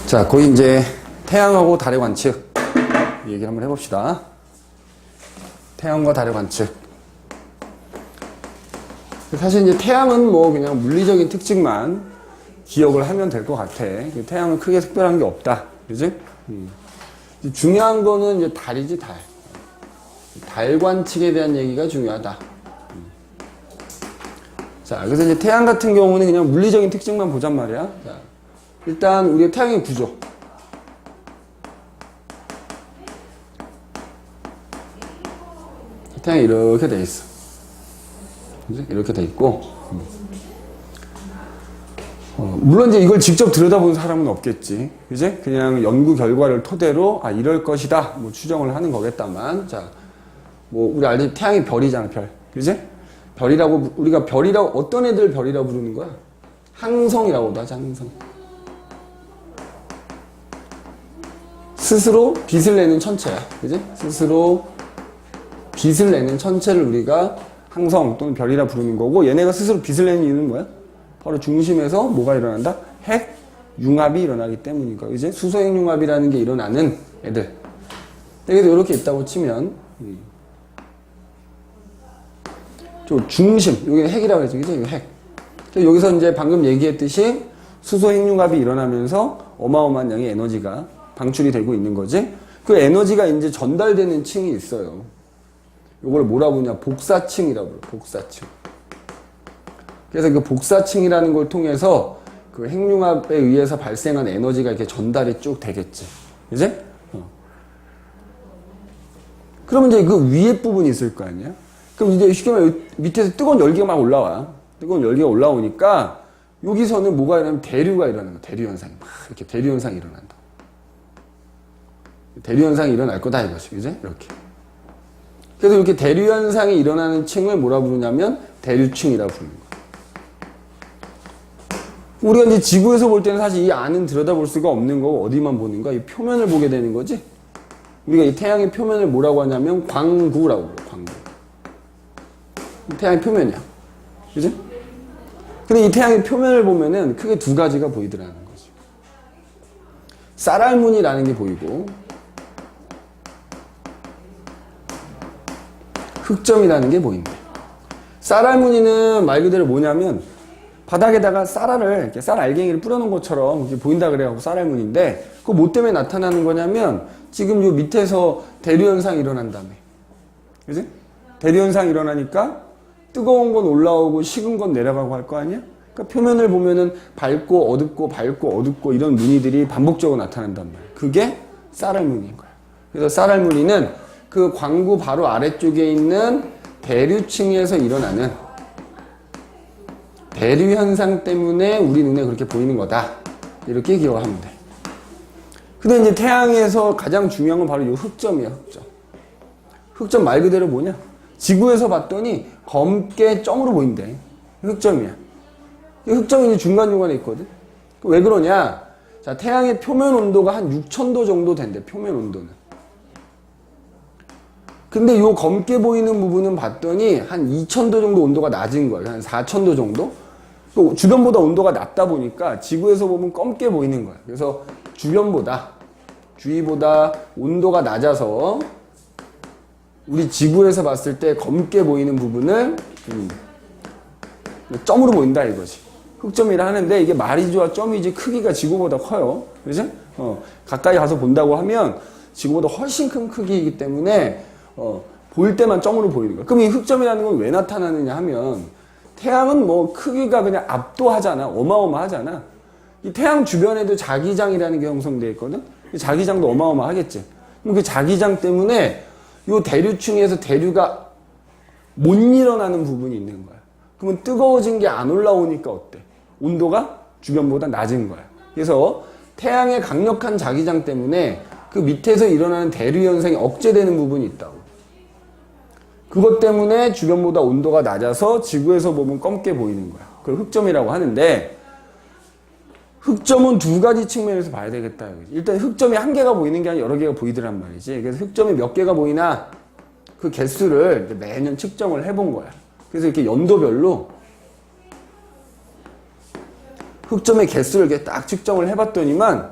자, 거기 이제 태양하고 달의 관측 얘기를 한번 해봅시다. 태양과 달의 관측. 사실 이제 태양은 뭐 그냥 물리적인 특징만 기억을 하면 될 것 같아. 태양은 크게 특별한 게 없다. 그지? 중요한 거는 이제 달이지, 달. 달 관측에 대한 얘기가 중요하다. 자, 그래서 이제 태양 같은 경우는 그냥 물리적인 특징만 보잔 말이야. 자, 일단 우리의 태양의 구조. 태양이 이렇게 돼 있어. 그지? 이렇게 돼 있고. 물론 이제 이걸 직접 들여다본 사람은 없겠지. 그지? 그냥 연구 결과를 토대로, 아, 이럴 것이다. 뭐 추정을 하는 거겠다만. 자, 뭐, 우리 알지? 태양이 별이잖아, 별. 그지? 별이라고, 우리가 별이라고, 어떤 애들 별이라고 부르는 거야? 항성이라고도 하지, 항성. 스스로 빛을 내는 천체야. 그지? 스스로 빛을 내는 천체를 우리가 항성 또는 별이라 부르는 거고, 얘네가 스스로 빛을 내는 이유는 뭐야? 바로 중심에서 뭐가 일어난다? 핵 융합이 일어나기 때문이니까. 이제 수소핵 융합이라는 게 일어나는 애들. 여기도 이렇게 있다고 치면, 좀 중심, 여기 핵이라고 했죠. 그죠? 이거 핵. 여기서 이제 방금 얘기했듯이 수소핵 융합이 일어나면서 어마어마한 양의 에너지가 방출이 되고 있는 거지. 그 에너지가 이제 전달되는 층이 있어요. 이걸 뭐라 부르냐? 복사층이라고 불러. 복사층. 그래서 그 복사층이라는 걸 통해서 그 핵융합에 의해서 발생한 에너지가 이렇게 전달이 쭉 되겠지. 이제? 그러면 이제 그 위에 부분이 있을 거 아니야? 그럼 이제 쉽게 말하면 밑에서 뜨거운 열기가 막 올라와. 뜨거운 열기가 올라오니까 여기서는 뭐가 일어나면 대류가 일어나는 거야. 대류 현상이. 막 이렇게 대류 현상이 일어난다. 대류 현상이 일어날 거다 이거지. 그지? 이렇게. 그래서 이렇게 대류 현상이 일어나는 층을 뭐라 부르냐면 대류층이라고 부르는 거야. 우리가 이제 지구에서 볼 때는 사실 이 안은 들여다볼 수가 없는 거고 어디만 보는 거야? 이 표면을 보게 되는 거지. 우리가 이 태양의 표면을 뭐라고 하냐면 광구라고 불러. 광구. 태양의 표면이야. 그지? 근데 이 태양의 표면을 보면은 크게 두 가지가 보이더라는 거지. 쌀알무늬라는 게 보이고 흑점이라는 게 보인대. 쌀알무늬는 말 그대로 뭐냐면 바닥에다가 쌀알을 이렇게 쌀 알갱이를 뿌려놓은 것처럼 이렇게 보인다 그래갖고 쌀알무늬인데 그거 뭐 때문에 나타나는 거냐면 지금 요 밑에서 대류 현상이 일어난다며. 그지? 대류 현상이 일어나니까 뜨거운 건 올라오고 식은 건 내려가고 할 거 아니야? 그러니까 표면을 보면은 밝고 어둡고 밝고 어둡고 이런 무늬들이 반복적으로 나타난단 말이야. 그게 쌀알무늬인 거야. 그래서 쌀알무늬는 그 광구 바로 아래쪽에 있는 대류층에서 일어나는 대류 현상 때문에 우리 눈에 그렇게 보이는 거다. 이렇게 기억하면 돼. 근데 이제 태양에서 가장 중요한 건 바로 이 흑점이야, 흑점. 흑점 말 그대로 뭐냐? 지구에서 봤더니 검게 점으로 보인대. 흑점이야. 이 흑점이 이제 중간중간에 있거든. 왜 그러냐? 자, 태양의 표면 온도가 한 6000도 정도 된대, 표면 온도는. 근데 요 검게 보이는 부분은 봤더니 한 2000도 정도 온도가 낮은 거야. 한 4000도 정도? 주변보다 온도가 낮다 보니까 지구에서 보면 검게 보이는 거야. 그래서 주위보다 온도가 낮아서 우리 지구에서 봤을 때 검게 보이는 부분을 점으로 보인다 이거지. 흑점이라 하는데 이게 말이 좋아 점이지 크기가 지구보다 커요. 그지? 가까이 가서 본다고 하면 지구보다 훨씬 큰 크기이기 때문에 볼 때만 점으로 보이는 거야. 그럼 이 흑점이라는 건 왜 나타나느냐 하면 태양은 뭐 크기가 그냥 압도하잖아. 어마어마하잖아. 이 태양 주변에도 자기장이라는 게 형성되어 있거든. 자기장도 어마어마하겠지. 그럼 그 자기장 때문에 요 대류층에서 대류가 못 일어나는 부분이 있는 거야. 그러면 뜨거워진 게 안 올라오니까 어때? 온도가 주변보다 낮은 거야. 그래서 태양의 강력한 자기장 때문에 그 밑에서 일어나는 대류 현상이 억제되는 부분이 있다고. 그것 때문에 주변보다 온도가 낮아서 지구에서 보면 검게 보이는 거야. 그걸 흑점이라고 하는데 흑점은 두 가지 측면에서 봐야 되겠다. 일단 흑점이 한 개가 보이는 게 아니라 여러 개가 보이더란 말이지. 그래서 흑점이 몇 개가 보이나 그 개수를 매년 측정을 해본 거야. 그래서 이렇게 연도별로 흑점의 개수를 이렇게 딱 측정을 해봤더니만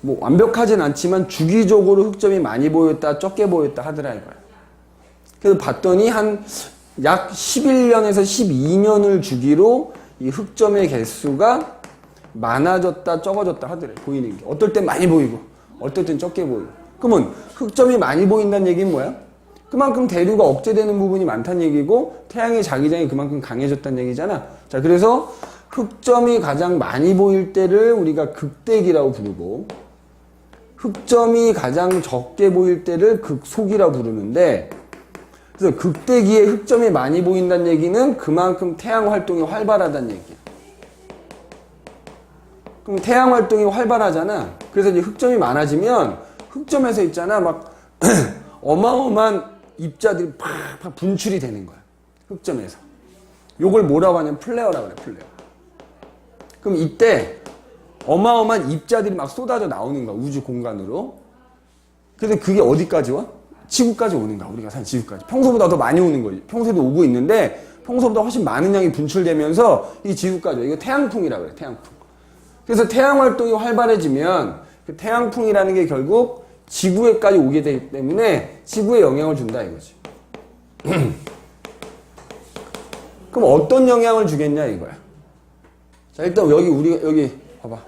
뭐 완벽하진 않지만 주기적으로 흑점이 많이 보였다, 적게 보였다 하더라 이거야. 그래서 봤더니 한 약 11년에서 12년을 주기로 이 흑점의 개수가 많아졌다, 적어졌다 하더래. 보이는 게. 어떨 땐 많이 보이고, 어떨 땐 적게 보이고. 그러면 흑점이 많이 보인다는 얘기는 뭐야? 그만큼 대류가 억제되는 부분이 많다는 얘기고, 태양의 자기장이 그만큼 강해졌다는 얘기잖아. 자, 그래서 흑점이 가장 많이 보일 때를 우리가 극대기라고 부르고, 흑점이 가장 적게 보일 때를 극소기라고 부르는데, 그래서 극대기에 흑점이 많이 보인다는 얘기는 그만큼 태양 활동이 활발하다는 얘기야. 그럼 태양 활동이 활발하잖아. 그래서 이제 흑점이 많아지면 흑점에서 있잖아. 막 어마어마한 입자들이 팍팍 분출이 되는 거야. 흑점에서. 요걸 뭐라고 하냐면 플레어라고 그래, 플레어. 그럼 이때 어마어마한 입자들이 막 쏟아져 나오는 거야. 우주 공간으로. 그래서 그게 어디까지 와? 지구까지 오는 거야. 우리가 사는 지구까지. 평소보다 더 많이 오는 거지. 평소에도 오고 있는데 평소보다 훨씬 많은 양이 분출되면서 이 지구까지 와. 이거 태양풍이라고 그래. 태양풍. 그래서 태양 활동이 활발해지면 그 태양풍이라는 게 결국 지구에까지 오게 되기 때문에 지구에 영향을 준다 이거지. 그럼 어떤 영향을 주겠냐 이거야. 자, 일단 여기 봐봐.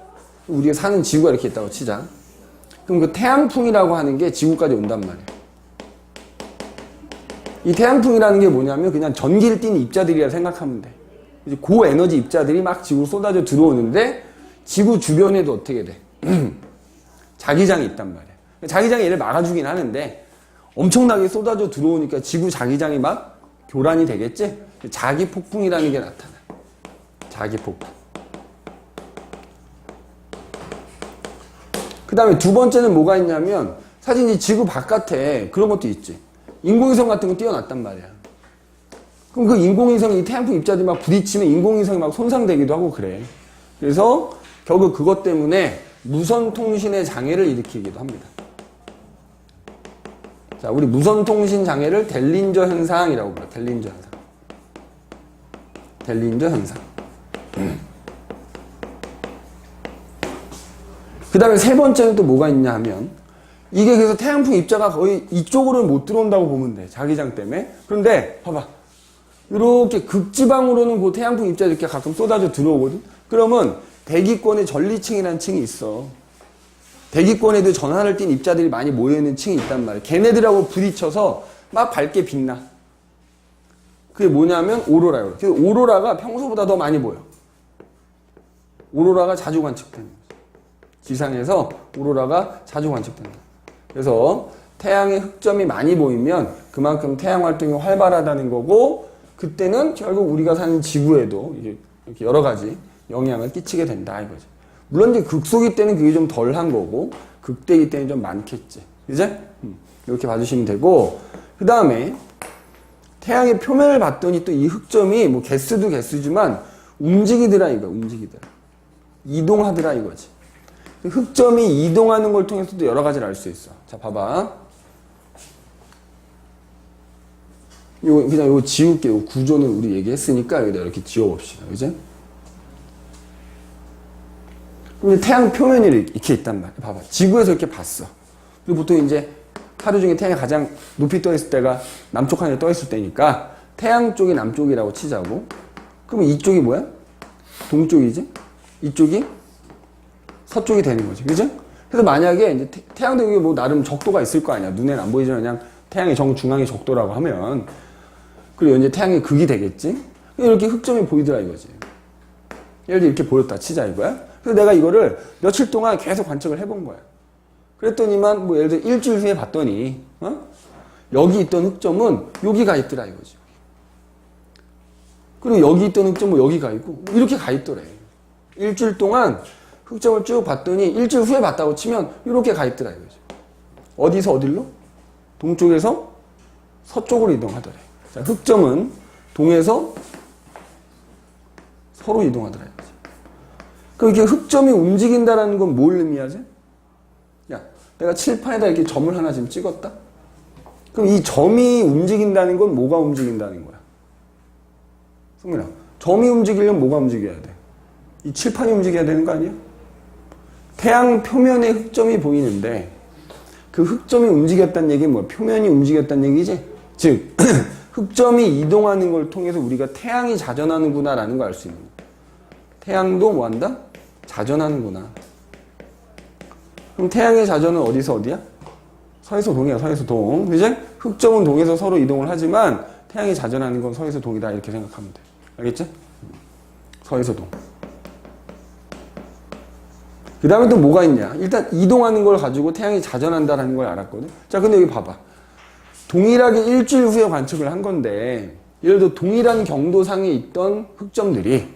우리가 사는 지구가 이렇게 있다고 치자. 그럼 그 태양풍이라고 하는 게 지구까지 온단 말이야. 이 태양풍이라는 게 뭐냐면 그냥 전기를 띠는 입자들이라 생각하면 돼. 이제 고에너지 입자들이 막 지구로 쏟아져 들어오는데 지구 주변에도 어떻게 돼? 자기장이 있단 말이야. 자기장이 얘를 막아주긴 하는데 엄청나게 쏟아져 들어오니까 지구 자기장이 막 교란이 되겠지? 자기폭풍이라는 게 나타나. 자기폭풍. 그 다음에 두 번째는 뭐가 있냐면 사실 이 지구 바깥에 그런 것도 있지. 인공위성 같은 거 띄워놨단 말이야. 그럼 그 인공위성이 태양풍 입자들이 막 부딪히면 인공위성이 막 손상되기도 하고 그래. 그래서 결국 그것 때문에 무선통신의 장애를 일으키기도 합니다. 자, 우리 무선통신 장애를 델린저 현상이라고 불러요. 델린저 현상. 델린저 현상. 그 다음에 세 번째는 또 뭐가 있냐 하면 이게 그래서 태양풍 입자가 거의 이쪽으로는 못 들어온다고 보면 돼. 자기장 때문에. 그런데 봐봐. 이렇게 극지방으로는 그 태양풍 입자들이 이렇게 가끔 쏟아져 들어오거든. 그러면 대기권에 전리층이라는 층이 있어. 대기권에도 전하를 띤 입자들이 많이 모여있는 층이 있단 말이야. 걔네들하고 부딪혀서 막 밝게 빛나. 그게 뭐냐면 오로라예요. 그래서 오로라가 평소보다 더 많이 보여. 오로라가 자주 관측되는 거지. 지상에서 오로라가 자주 관측된다. 그래서 태양의 흑점이 많이 보이면 그만큼 태양 활동이 활발하다는 거고 그때는 결국 우리가 사는 지구에도 이렇게 여러 가지 영향을 끼치게 된다 이거지. 물론 이제 극소기 때는 그게 좀 덜한 거고 극대기 때는 좀 많겠지. 이제 이렇게 봐주시면 되고 그 다음에 태양의 표면을 봤더니 또 이 흑점이 뭐 개수도 개수지만 움직이더라 이거. 움직이더라. 이동하더라 이거지. 흑점이 이동하는 걸 통해서도 여러 가지를 알 수 있어. 자, 봐봐. 그냥 요 지울게. 요 구조는 우리 얘기했으니까 여기다 이렇게 지워봅시다. 그지? 그럼 태양 표면이 이렇게 있단 말이야. 봐봐. 지구에서 이렇게 봤어. 그리고 보통 이제 하루 중에 태양이 가장 높이 떠 있을 때가 남쪽 하늘에 떠 있을 때니까 태양 쪽이 남쪽이라고 치자고. 그러면 이쪽이 뭐야? 동쪽이지? 이쪽이 서쪽이 되는 거지. 그죠? 그래서 만약에 이제 태양도 이게 뭐 나름 적도가 있을 거 아니야. 눈에는 안 보이지만 그냥 태양의 정중앙이 적도라고 하면 그리고 이제 태양의 극이 되겠지? 이렇게 흑점이 보이더라 이거지. 예를 들어 이렇게 보였다 치자 이거야. 그래서 내가 이거를 며칠 동안 계속 관측을 해본 거야. 그랬더니만 뭐 예를 들어 일주일 후에 봤더니 여기 있던 흑점은 여기 가 있더라 이거지. 그리고 여기 있던 흑점은 뭐 여기 가 있고 이렇게 가 있더래. 일주일 동안 흑점을 쭉 봤더니 일주일 후에 봤다고 치면 이렇게 가 있더라 이거지. 어디서 어딜로? 동쪽에서 서쪽으로 이동하더래. 자, 흑점은 동에서 서로 이동하더라 이거지. 그럼 이렇게 흑점이 움직인다라는 건 뭘 의미하지? 야, 내가 칠판에다 이렇게 점을 하나 지금 찍었다? 그럼 이 점이 움직인다는 건 뭐가 움직인다는 거야? 성민아, 점이 움직이려면 뭐가 움직여야 돼? 이 칠판이 움직여야 되는 거 아니야? 태양 표면에 흑점이 보이는데 그 흑점이 움직였다는 얘기는 뭐야? 표면이 움직였다는 얘기지? 즉 흑점이 이동하는 걸 통해서 우리가 태양이 자전하는구나 라는 걸 알 수 있는 거야. 태양도 뭐 한다? 자전하는구나. 그럼 태양의 자전은 어디서 어디야? 서에서 동이야. 서에서 동. 그지? 흑점은 동에서 서로 이동을 하지만 태양이 자전하는 건 서에서 동이다 이렇게 생각하면 돼. 알겠지? 서에서 동. 그 다음에 또 뭐가 있냐? 일단 이동하는 걸 가지고 태양이 자전한다는 걸 알았거든. 자, 근데 여기 봐봐. 동일하게 일주일 후에 관측을 한 건데 예를 들어 동일한 경도상에 있던 흑점들이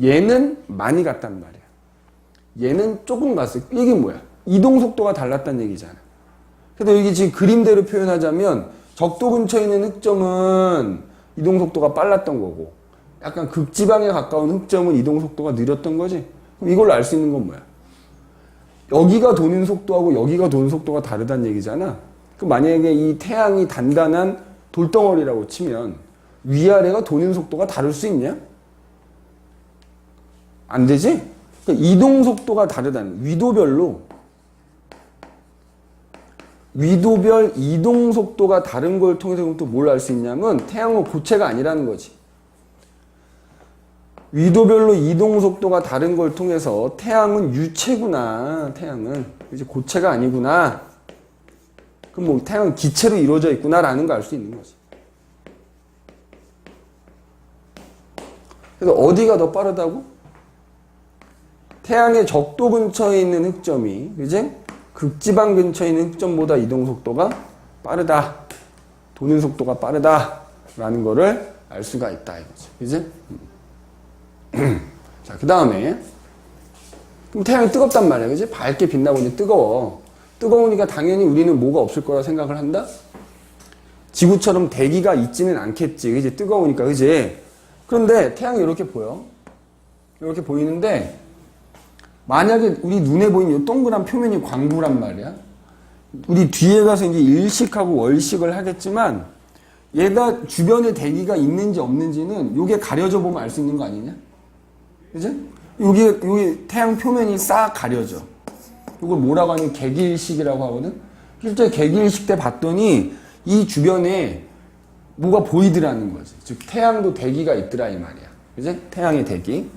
얘는 많이 갔단 말이야. 얘는 조금 갔어. 이게 뭐야? 이동 속도가 달랐다는 얘기잖아. 그래서 여기 지금 그림대로 표현하자면 적도 근처에 있는 흑점은 이동 속도가 빨랐던 거고 약간 극지방에 가까운 흑점은 이동 속도가 느렸던 거지. 그럼 이걸로 알 수 있는 건 뭐야? 여기가 도는 속도하고 여기가 도는 속도가 다르다는 얘기잖아. 그럼 만약에 이 태양이 단단한 돌덩어리라고 치면 위아래가 도는 속도가 다를 수 있냐? 안 되지? 그러니까 이동 속도가 다르다는 위도별 이동 속도가 다른 걸 통해서 그럼 또 뭘 알 수 있냐면 태양은 고체가 아니라는 거지. 위도별로 이동 속도가 다른 걸 통해서 태양은 유체구나. 태양은 이제 고체가 아니구나. 그럼 뭐 태양은 기체로 이루어져 있구나라는 걸 알 수 있는 거지. 그래서 어디가 더 빠르다고? 태양의 적도 근처에 있는 흑점이 이제 극지방 근처에 있는 흑점보다 이동 속도가 빠르다. 도는 속도가 빠르다라는 거를 알 수가 있다 이거지. 그지? 자, 그 다음에 그럼 태양이 뜨겁단 말이야. 그지? 밝게 빛나고 이제 뜨거워. 뜨거우니까 당연히 우리는 뭐가 없을 거라 생각을 한다? 지구처럼 대기가 있지는 않겠지. 그지? 뜨거우니까. 그지? 그런데 태양이 이렇게 보여. 이렇게 보이는데 만약에 우리 눈에 보이는 이 동그란 표면이 광부란 말이야. 우리 뒤에 가서 이제 일식하고 월식을 하겠지만 얘가 주변에 대기가 있는지 없는지는 요게 가려져 보면 알 수 있는 거 아니냐? 그지? 여기 태양 표면이 싹 가려져. 이걸 뭐라고 하냐면 개기일식이라고 하거든? 실제 개기일식 때 봤더니 이 주변에 뭐가 보이더라는 거지. 즉, 태양도 대기가 있더라, 이 말이야. 그지? 태양의 대기.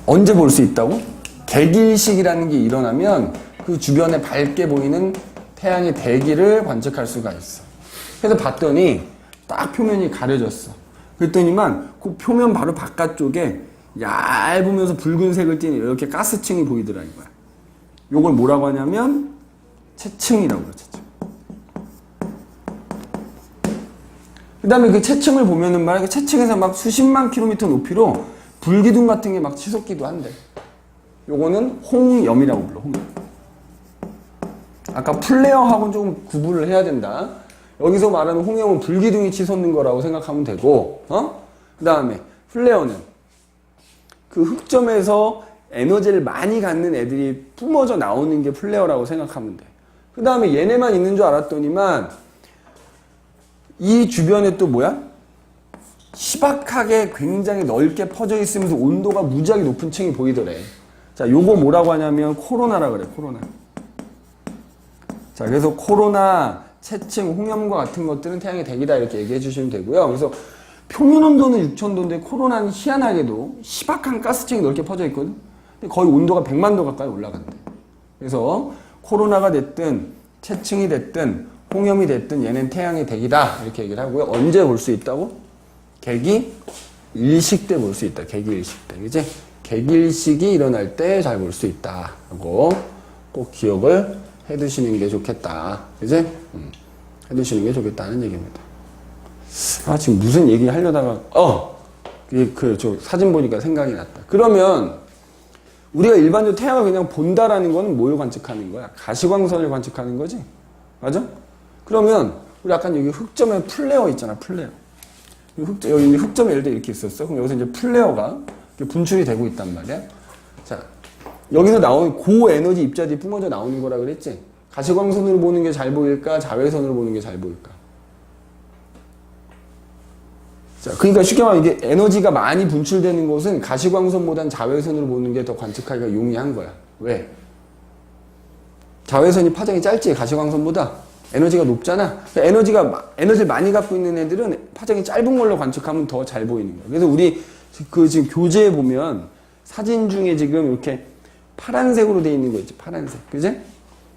언제 볼 수 있다고? 개기일식이라는 게 일어나면 그 주변에 밝게 보이는 태양의 대기를 관측할 수가 있어. 그래서 봤더니 딱 표면이 가려졌어. 그랬더니만 그 표면 바로 바깥쪽에 얇으면서 붉은색을 띠는 이렇게 가스층이 보이더라 이거야. 요걸 뭐라고 하냐면 채층이라고 그래. 채층. 그 다음에 그 채층을 보면은 말이야. 채층에서 막 수십만 킬로미터 높이로 불기둥 같은 게 막 치솟기도 한대. 요거는 홍염이라고 불러. 홍염. 아까 플레어하고는 조금 구분을 해야 된다. 여기서 말하는 홍염은 불기둥이 치솟는 거라고 생각하면 되고, 그 다음에 플레어는 그 흑점에서 에너지를 많이 갖는 애들이 뿜어져 나오는 게 플레어라고 생각하면 돼. 그 다음에 얘네만 있는 줄 알았더니만 이 주변에 또 뭐야? 희박하게 굉장히 넓게 퍼져 있으면서 온도가 무지하게 높은 층이 보이더래. 자, 요거 뭐라고 하냐면 코로나라 그래, 코로나. 자, 그래서 코로나, 채층, 홍염과 같은 것들은 태양의 대기다 이렇게 얘기해 주시면 되고요. 그래서 평균 온도는 6000도인데 코로나는 희한하게도 희박한 가스층이 넓게 퍼져 있거든. 근데 거의 온도가 100만 도 가까이 올라간대. 그래서 코로나가 됐든 채층이 됐든 홍염이 됐든 얘는 태양의 대기다 이렇게 얘기를 하고요. 언제 볼 수 있다고? 개기 일식 때 볼 수 있다. 개기 일식 때, 그지? 개기 일식이 일어날 때 잘 볼 수 있다. 하고 꼭 기억을 해두시는 게 좋겠다. 그지? 해두시는 게 좋겠다는 얘기입니다. 아, 지금 무슨 얘기 하려다가, 저 사진 보니까 생각이 났다. 그러면, 우리가 일반적으로 태양을 그냥 본다라는 거는 뭘 관측하는 거야? 가시광선을 관측하는 거지? 맞아? 그러면, 우리 아까 여기 흑점에 플레어 있잖아, 플레어. 여기 흑점이 예를 들어 이렇게 있었어. 그럼 여기서 이제 플레어가 분출이 되고 있단 말이야. 자, 여기서 나오는 고에너지 입자들이 뿜어져 나오는 거라 그랬지? 가시광선으로 보는 게 잘 보일까? 자외선으로 보는 게 잘 보일까? 자, 그러니까 쉽게 말하면 이게 에너지가 많이 분출되는 곳은 가시광선보다는 자외선으로 보는 게 더 관측하기가 용이한 거야. 왜? 자외선이 파장이 짧지, 가시광선보다. 에너지가 높잖아. 그러니까 에너지를 많이 갖고 있는 애들은 파장이 짧은 걸로 관측하면 더 잘 보이는 거야. 그래서 우리 지금 교재에 보면 사진 중에 지금 이렇게 파란색으로 되어 있는 거 있지, 파란색. 그지?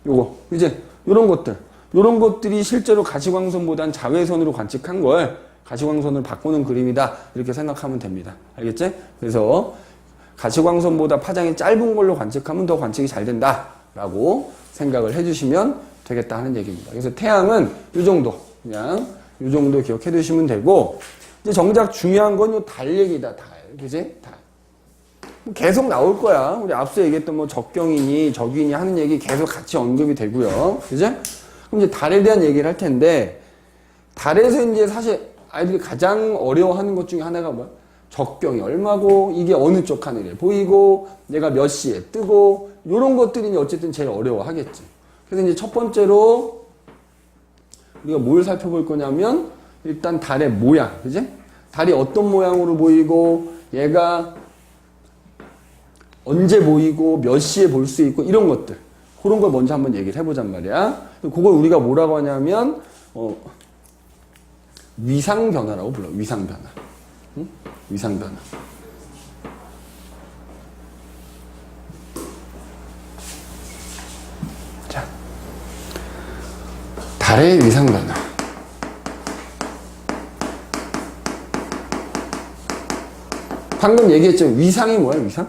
요거. 그지? 요런 것들. 요런 것들이 실제로 가시광선보다는 자외선으로 관측한 걸 가시광선을 바꾸는 그림이다. 이렇게 생각하면 됩니다. 알겠지? 그래서 가시광선보다 파장이 짧은 걸로 관측하면 더 관측이 잘 된다. 라고 생각을 해주시면 되겠다 하는 얘기입니다. 그래서 태양은 이 정도, 그냥 이 정도 기억해 두시면 되고, 이제 정작 중요한 건 요 달 얘기다, 달. 그지? 달. 계속 나올 거야. 우리 앞서 얘기했던 뭐 적경이니 적이니 하는 얘기 계속 같이 언급이 되고요. 그지? 그럼 이제 달에 대한 얘기를 할 텐데, 달에서 이제 사실 아이들이 가장 어려워하는 것 중에 하나가 뭐야? 적경이 얼마고, 이게 어느 쪽 하늘에 보이고, 얘가 몇 시에 뜨고, 요런 것들이 어쨌든 제일 어려워하겠지. 그래서 이제 첫 번째로 우리가 뭘 살펴볼 거냐면, 일단 달의 모양, 그지? 달이 어떤 모양으로 보이고, 얘가 언제 보이고, 몇 시에 볼 수 있고, 이런 것들. 그런 걸 먼저 한번 얘기를 해보잔 말이야. 그걸 우리가 뭐라고 하냐면, 위상변화라고 불러. 위상변화. 응? 위상변화. 자, 달의 위상변화. 방금 얘기했죠. 위상이 뭐야, 위상?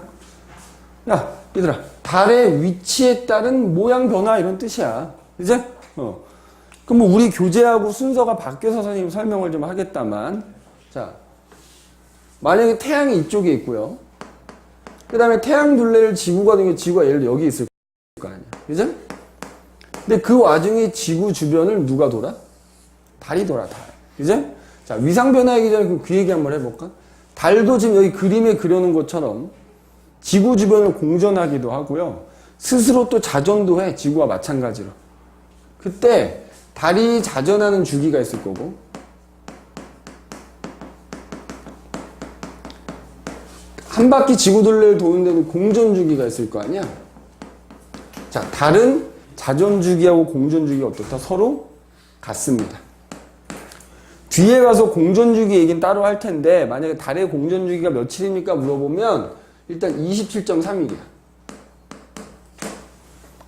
야, 얘들아. 달의 위치에 따른 모양 변화 이런 뜻이야. 그지? 그럼 뭐 우리 교재하고 순서가 바뀌어서 선생님 설명을 좀 하겠다만, 자, 만약에 태양이 이쪽에 있고요. 그 다음에 태양 둘레를 지구가 되는 게 지구가 예를 들어 여기 있을 거 아니야. 그죠? 근데 그 와중에 지구 주변을 누가 돌아? 달이 돌아, 달. 그죠? 자, 위상 변화하기 전에 그 얘기 한번 해볼까? 달도 지금 여기 그림에 그려놓은 것처럼 지구 주변을 공전하기도 하고요. 스스로 또 자전도 해. 지구와 마찬가지로. 그때 달이 자전하는 주기가 있을 거고, 한 바퀴 지구 둘레를 도는 데는 공전 주기가 있을 거 아니야? 자, 달은 자전 주기하고 공전 주기가 어떻다? 서로 같습니다. 뒤에 가서 공전 주기 얘기는 따로 할 텐데, 만약에 달의 공전 주기가 며칠입니까? 물어보면 일단 27.3일이야.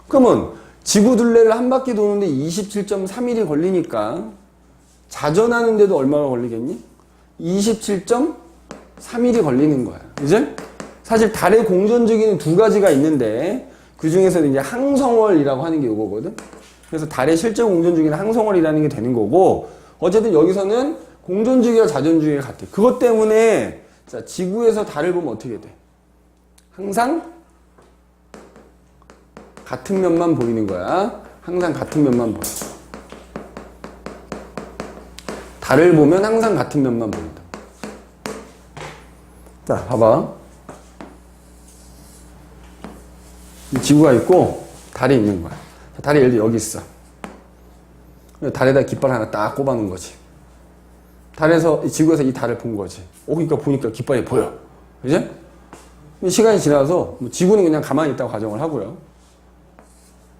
그러면 지구 둘레를 한 바퀴 도는데 27.3일이 걸리니까 자전하는데도 얼마나 걸리겠니? 27.3일이 걸리는 거야. 그지? 사실 달의 공전 주기는 두 가지가 있는데 그 중에서는 이제 항성월이라고 하는 게 이거거든. 그래서 달의 실제 공전 주기는 항성월이라는 게 되는 거고, 어쨌든 여기서는 공전 주기와 자전 주기가 같아. 그것 때문에 자, 지구에서 달을 보면 어떻게 돼? 항상 같은 면만 보이는 거야. 항상 같은 면만 보여. 달을 보면 항상 같은 면만 보인다. 자, 봐봐. 지구가 있고 달이 있는 거야. 달이 예를 들어 여기 있어. 달에다 깃발 하나 딱 꼽아놓은 거지. 지구에서 이 달을 본 거지. 그러니까 보니까 깃발이 보여. 그지? 시간이 지나서 지구는 그냥 가만히 있다고 가정을 하고요.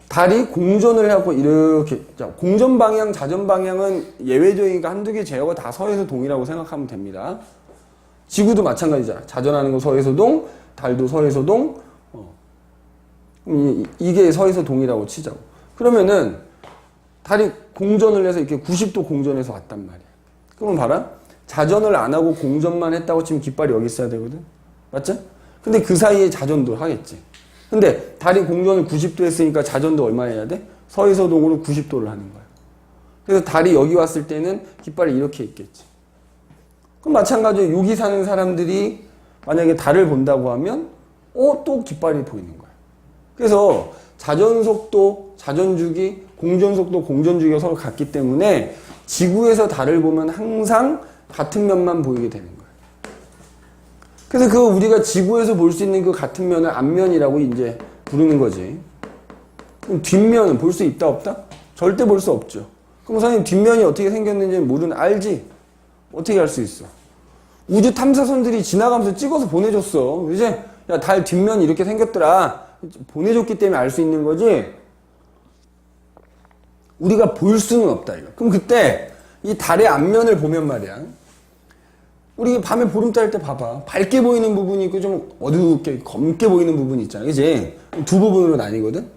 달이 공전을 하고 이렇게, 자, 공전 방향, 자전 방향은 예외적이니까 한두 개 제어가 다 서에서 동이라고 생각하면 됩니다. 지구도 마찬가지잖아. 자전하는 거 서에서 동, 달도 서에서 동, 이게 서에서 동이라고 치자고. 그러면은 달이 공전을 해서 이렇게 90도 공전해서 왔단 말이야. 그러면 봐라. 자전을 안 하고 공전만 했다고 치면 깃발이 여기 있어야 되거든. 맞죠? 근데 그 사이에 자전도 하겠지. 근데 달이 공전을 90도 했으니까 자전도 얼마 해야 돼? 서에서 동으로 90도를 하는 거야. 그래서 달이 여기 왔을 때는 깃발이 이렇게 있겠지. 그럼 마찬가지로 여기 사는 사람들이 만약에 달을 본다고 하면 또 깃발이 보이는 거야. 그래서 자전속도, 자전주기, 공전속도, 공전주기가 서로 같기 때문에 지구에서 달을 보면 항상 같은 면만 보이게 되는 거야. 그래서 그 우리가 지구에서 볼 수 있는 그 같은 면을 앞면이라고 이제 부르는 거지. 그럼 뒷면은 볼 수 있다 없다? 절대 볼 수 없죠. 그럼 선생님 뒷면이 어떻게 생겼는지 알지? 어떻게 알 수 있어? 우주 탐사선들이 지나가면서 찍어서 보내줬어. 이제 야, 달 뒷면이 이렇게 생겼더라. 보내줬기 때문에 알 수 있는 거지. 우리가 볼 수는 없다 이거. 그럼 그때 이 달의 앞면을 보면 말이야. 우리 밤에 보름달 때 봐봐. 밝게 보이는 부분이 있고 좀 어둡게 검게 보이는 부분이 있잖아. 그지? 두 부분으로 나뉘거든.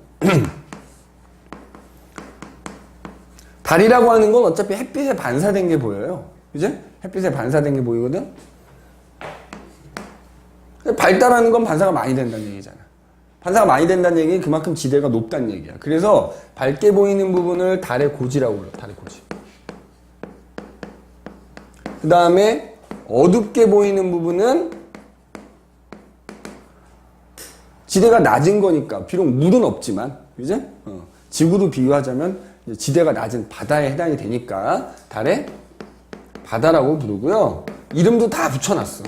달이라고 하는 건 어차피 햇빛에 반사된 게 보여요. 그지? 햇빛에 반사된 게 보이거든. 밝다라는 건 반사가 많이 된다는 얘기잖아. 반사가 많이 된다는 얘기는 그만큼 지대가 높다는 얘기야. 그래서 밝게 보이는 부분을 달의 고지라고 불러. 달의 고지. 그 다음에 어둡게 보이는 부분은 지대가 낮은 거니까 비록 물은 없지만 그지? 지구로 비유하자면 지대가 낮은 바다에 해당이 되니까 달의 바다라고 부르고요. 이름도 다 붙여놨어.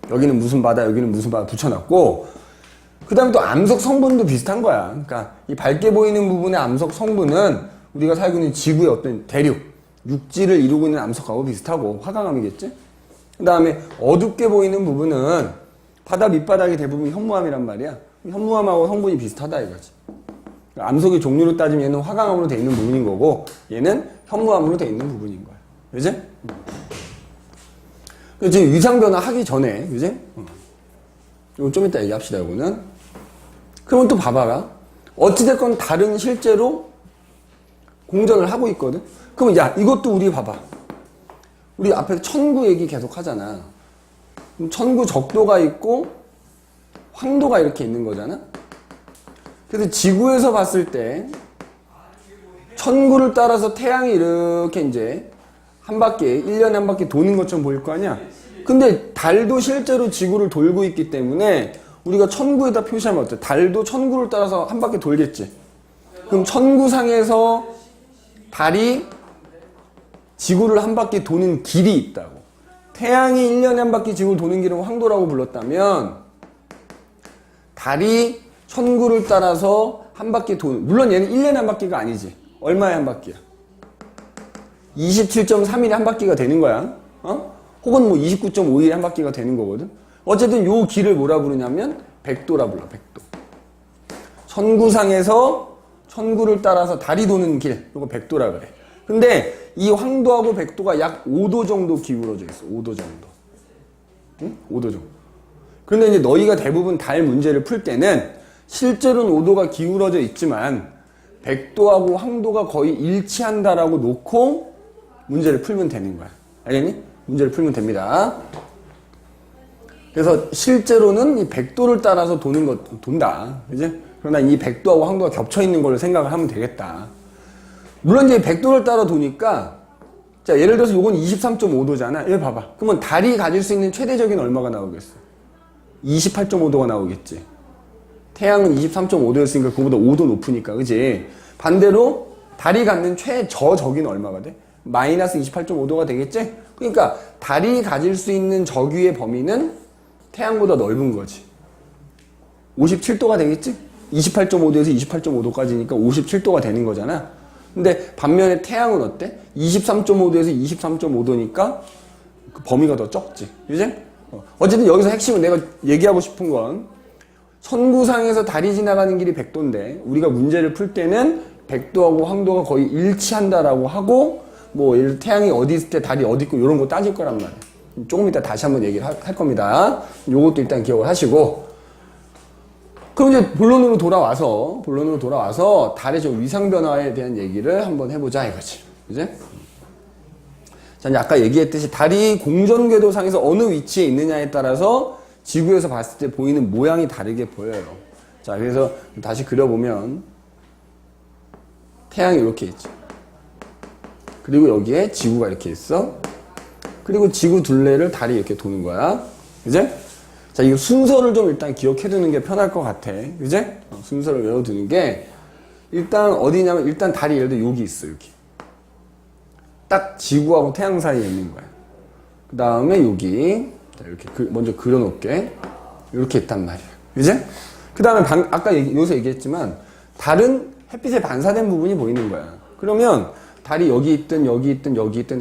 여기는 무슨 바다, 여기는 무슨 바다 붙여놨고, 그 다음에 또 암석 성분도 비슷한 거야. 그러니까 이 밝게 보이는 부분의 암석 성분은 우리가 살고 있는 지구의 어떤 대륙, 육지를 이루고 있는 암석하고 비슷하고 화강암이겠지? 그 다음에 어둡게 보이는 부분은 바다 밑바닥이 대부분 현무암이란 말이야. 현무암하고 성분이 비슷하다 이거지. 암석의 종류로 따지면 얘는 화강암으로 되어 있는 부분인 거고, 얘는 현무암으로 되어 있는 부분인 거야. 그지? 지금 위상변화 하기 전에, 그지? 이건 좀 이따 얘기합시다, 이거는. 그러면 또 봐봐라. 어찌됐건 달은 실제로 공전을 하고 있거든? 그러면 야, 이것도 우리 봐봐. 우리 앞에서 천구 얘기 계속 하잖아. 천구 적도가 있고, 황도가 이렇게 있는 거잖아? 그래서 지구에서 봤을 때, 천구를 따라서 태양이 이렇게 이제, 한 바퀴, 1년에 한 바퀴 도는 것처럼 보일 거 아니야? 근데 달도 실제로 지구를 돌고 있기 때문에 우리가 천구에다 표시하면 어때? 달도 천구를 따라서 한 바퀴 돌겠지? 그럼 천구상에서 달이 지구를 한 바퀴 도는 길이 있다고. 태양이 1년에 한 바퀴 지구를 도는 길을 황도라고 불렀다면 달이 천구를 따라서 한 바퀴 도는, 물론 얘는 1년에 한 바퀴가 아니지. 얼마에 한 바퀴야? 27.3일에 한 바퀴가 되는 거야. 혹은 뭐 29.5일에 한 바퀴가 되는 거거든. 어쨌든 요 길을 뭐라 부르냐면 백도라 불러. 백도. 천구상에서 천구를 따라서 달이 도는 길, 요거 백도라 그래. 근데 이 황도하고 백도가 약 5도 정도 기울어져 있어. 5도 정도. 응? 5도 정도. 그런데 이제 너희가 대부분 달 문제를 풀 때는 실제로는 5도가 기울어져 있지만 백도하고 황도가 거의 일치한다라고 놓고 문제를 풀면 되는 거야. 알겠니? 문제를 풀면 됩니다. 그래서 실제로는 이 백도를 따라서 돈다. 그지? 그러나 이 백도하고 황도가 겹쳐 있는 걸로 생각을 하면 되겠다. 물론 이제 백도를 따라 도니까, 자, 예를 들어서 요건 23.5도잖아. 여기 봐봐. 그러면 달이 가질 수 있는 최대적인 얼마가 나오겠어? 28.5도가 나오겠지. 태양은 23.5도였으니까 그거보다 5도 높으니까, 그지? 반대로 달이 갖는 최저적인 얼마가 돼? 마이너스 28.5도가 되겠지? 그러니까 달이 가질 수 있는 적유의 범위는 태양보다 넓은 거지. 57도가 되겠지? 28.5도에서 28.5도까지니까 57도가 되는 거잖아. 근데 반면에 태양은 어때? 23.5도에서 23.5도니까 그 범위가 더 적지. 그지? 어쨌든 여기서 핵심은 내가 얘기하고 싶은 건 천구상에서 달이 지나가는 길이 백도인데 우리가 문제를 풀 때는 백도하고 황도가 거의 일치한다라고 하고 뭐 태양이 어디 있을 때 달이 어디 있고 이런 거 따질 거란 말이에요. 조금 이따 다시 한번 얘기를 할 겁니다. 요것도 일단 기억을 하시고, 그럼 이제 본론으로 돌아와서 달의 좀 위상 변화에 대한 얘기를 한번 해보자 이거지. 그지? 자, 이제 아까 얘기했듯이 달이 공전궤도상에서 어느 위치에 있느냐에 따라서 지구에서 봤을 때 보이는 모양이 다르게 보여요. 자, 그래서 다시 그려보면 태양이 이렇게 있지. 그리고 여기에 지구가 이렇게 있어. 그리고 지구 둘레를 달이 이렇게 도는 거야. 그제? 자, 이거 순서를 좀 일단 기억해두는 게 편할 것 같아. 그제? 순서를 외워두는 게, 일단 어디냐면, 일단 달이 예를 들어 여기 있어, 여기. 딱 지구하고 태양 사이에 있는 거야. 그 다음에 여기, 자, 이렇게 먼저 그려놓을게. 이렇게 있단 말이야. 그제? 그 다음에 아까 여기서 얘기했지만, 달은 햇빛에 반사된 부분이 보이는 거야. 그러면, 달이 여기 있든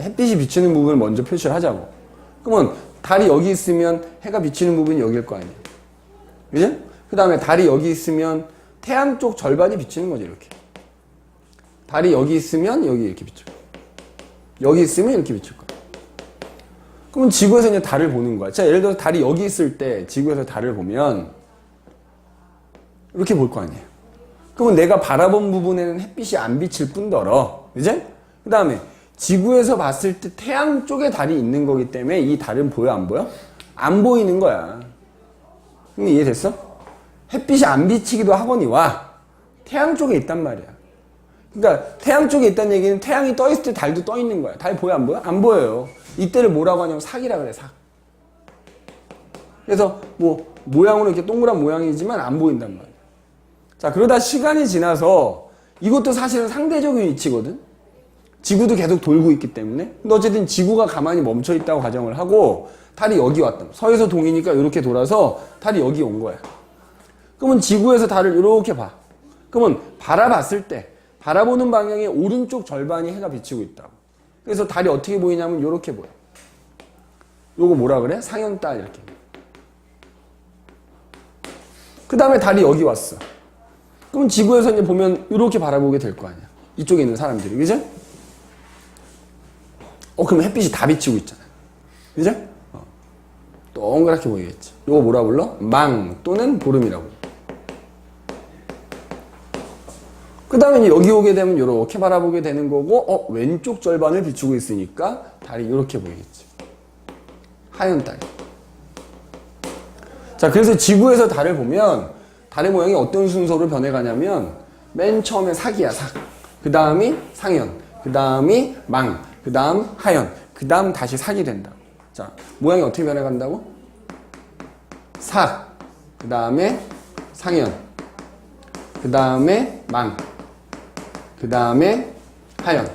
햇빛이 비치는 부분을 먼저 표시를 하자고. 그러면 달이 여기 있으면 해가 비치는 부분이 여기일 거 아니에요. 그죠? 그 다음에 달이 여기 있으면 태양 쪽 절반이 비치는 거죠, 이렇게. 달이 여기 있으면 여기 이렇게 비쳐. 여기 있으면 이렇게 비칠 거야. 그러면 지구에서 이제 달을 보는 거야. 자, 예를 들어서 달이 여기 있을 때 지구에서 달을 보면 이렇게 볼 거 아니에요. 그러면 내가 바라본 부분에는 햇빛이 안 비칠 뿐더러, 이제? 그 다음에 지구에서 봤을 때 태양 쪽에 달이 있는 거기 때문에 이 달은 보여, 안 보여? 안 보이는 거야. 그럼 이해됐어? 햇빛이 안 비치기도 하거니와 태양 쪽에 있단 말이야. 그러니까 태양 쪽에 있다는 얘기는 태양이 떠 있을 때 달도 떠 있는 거야. 달 보여, 안 보여? 안 보여요. 이때를 뭐라고 하냐면 삭이라 그래, 삭. 그래서 뭐 모양으로 이렇게 동그란 모양이지만 안 보인단 말이야. 자, 그러다 시간이 지나서 이것도 사실은 상대적인 위치거든. 지구도 계속 돌고 있기 때문에. 근데 어쨌든 지구가 가만히 멈춰 있다고 가정을 하고 달이 여기 왔다. 서에서 동이니까 이렇게 돌아서 달이 여기 온 거야. 그러면 지구에서 달을 이렇게 봐. 그러면 바라봤을 때 바라보는 방향의 오른쪽 절반이 해가 비치고 있다고. 그래서 달이 어떻게 보이냐면 이렇게 보여. 요거 뭐라 그래? 상현달 이렇게. 그 다음에 달이 여기 왔어. 그럼 지구에서 이제 보면 이렇게 바라보게 될 거 아니야. 이쪽에 있는 사람들이. 그죠? 그럼 햇빛이 다 비치고 있잖아. 그죠? 동그랗게 보이겠지. 요거 뭐라 불러? 망 또는 보름이라고. 그 다음에 여기 오게 되면 이렇게 바라보게 되는 거고, 왼쪽 절반을 비추고 있으니까 달이 이렇게 보이겠지. 하얀 달. 자, 그래서 지구에서 달을 보면 달의 모양이 어떤 순서로 변해가냐면 맨 처음에 삭이야, 삭. 그 다음이 상현. 그 다음이 망. 그 다음 하현. 그 다음 다시 삭이 된다. 자, 모양이 어떻게 변해간다고? 삭. 그 다음에 상현. 그 다음에 망. 그 다음에 하현.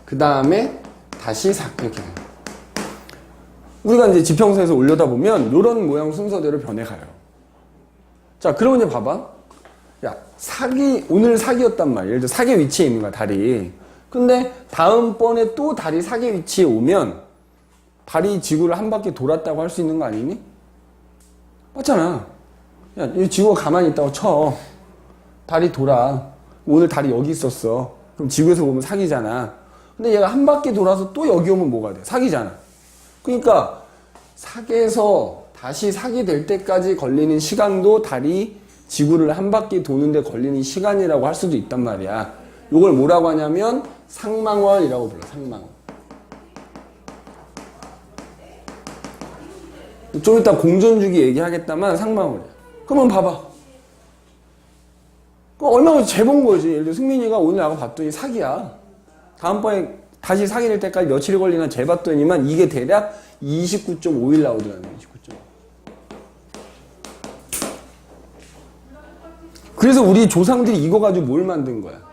그 다음에 다시 삭. 이렇게 돼요. 우리가 이제 지평선에서 올려다보면 이런 모양 순서대로 변해가요. 자, 그러면 이제 봐봐. 야, 삭이, 오늘 삭이었단 말이야. 예를 들어 삭의 위치에 있는 거야, 달이. 근데 다음번에 또 달이 삭의 위치에 오면 달이 지구를 한 바퀴 돌았다고 할 수 있는 거 아니니? 맞잖아. 야, 이 지구가 가만히 있다고 쳐. 달이 돌아. 오늘 달이 여기 있었어. 그럼 지구에서 보면 삭이잖아. 근데 얘가 한 바퀴 돌아서 또 여기 오면 뭐가 돼? 삭이잖아. 그러니까 삭에서 다시 삭이 될 때까지 걸리는 시간도 달이 지구를 한 바퀴 도는데 걸리는 시간이라고 할 수도 있단 말이야. 이걸 뭐라고 하냐면 상망월이라고 불러. 상망월. 좀 이따 공전주기 얘기하겠다만 상망월이야. 그러면 봐봐. 그럼 얼마나 재본 거지. 예를 들어 승민이가 오늘 나가 봤더니 삭이야. 다음번에 다시 삭이 될 때까지 며칠이 걸리나 재봤더니만 이게 대략 29.5일 나오더라고요. 29.5. 그래서 우리 조상들이 이거 가지고 뭘 만든 거야?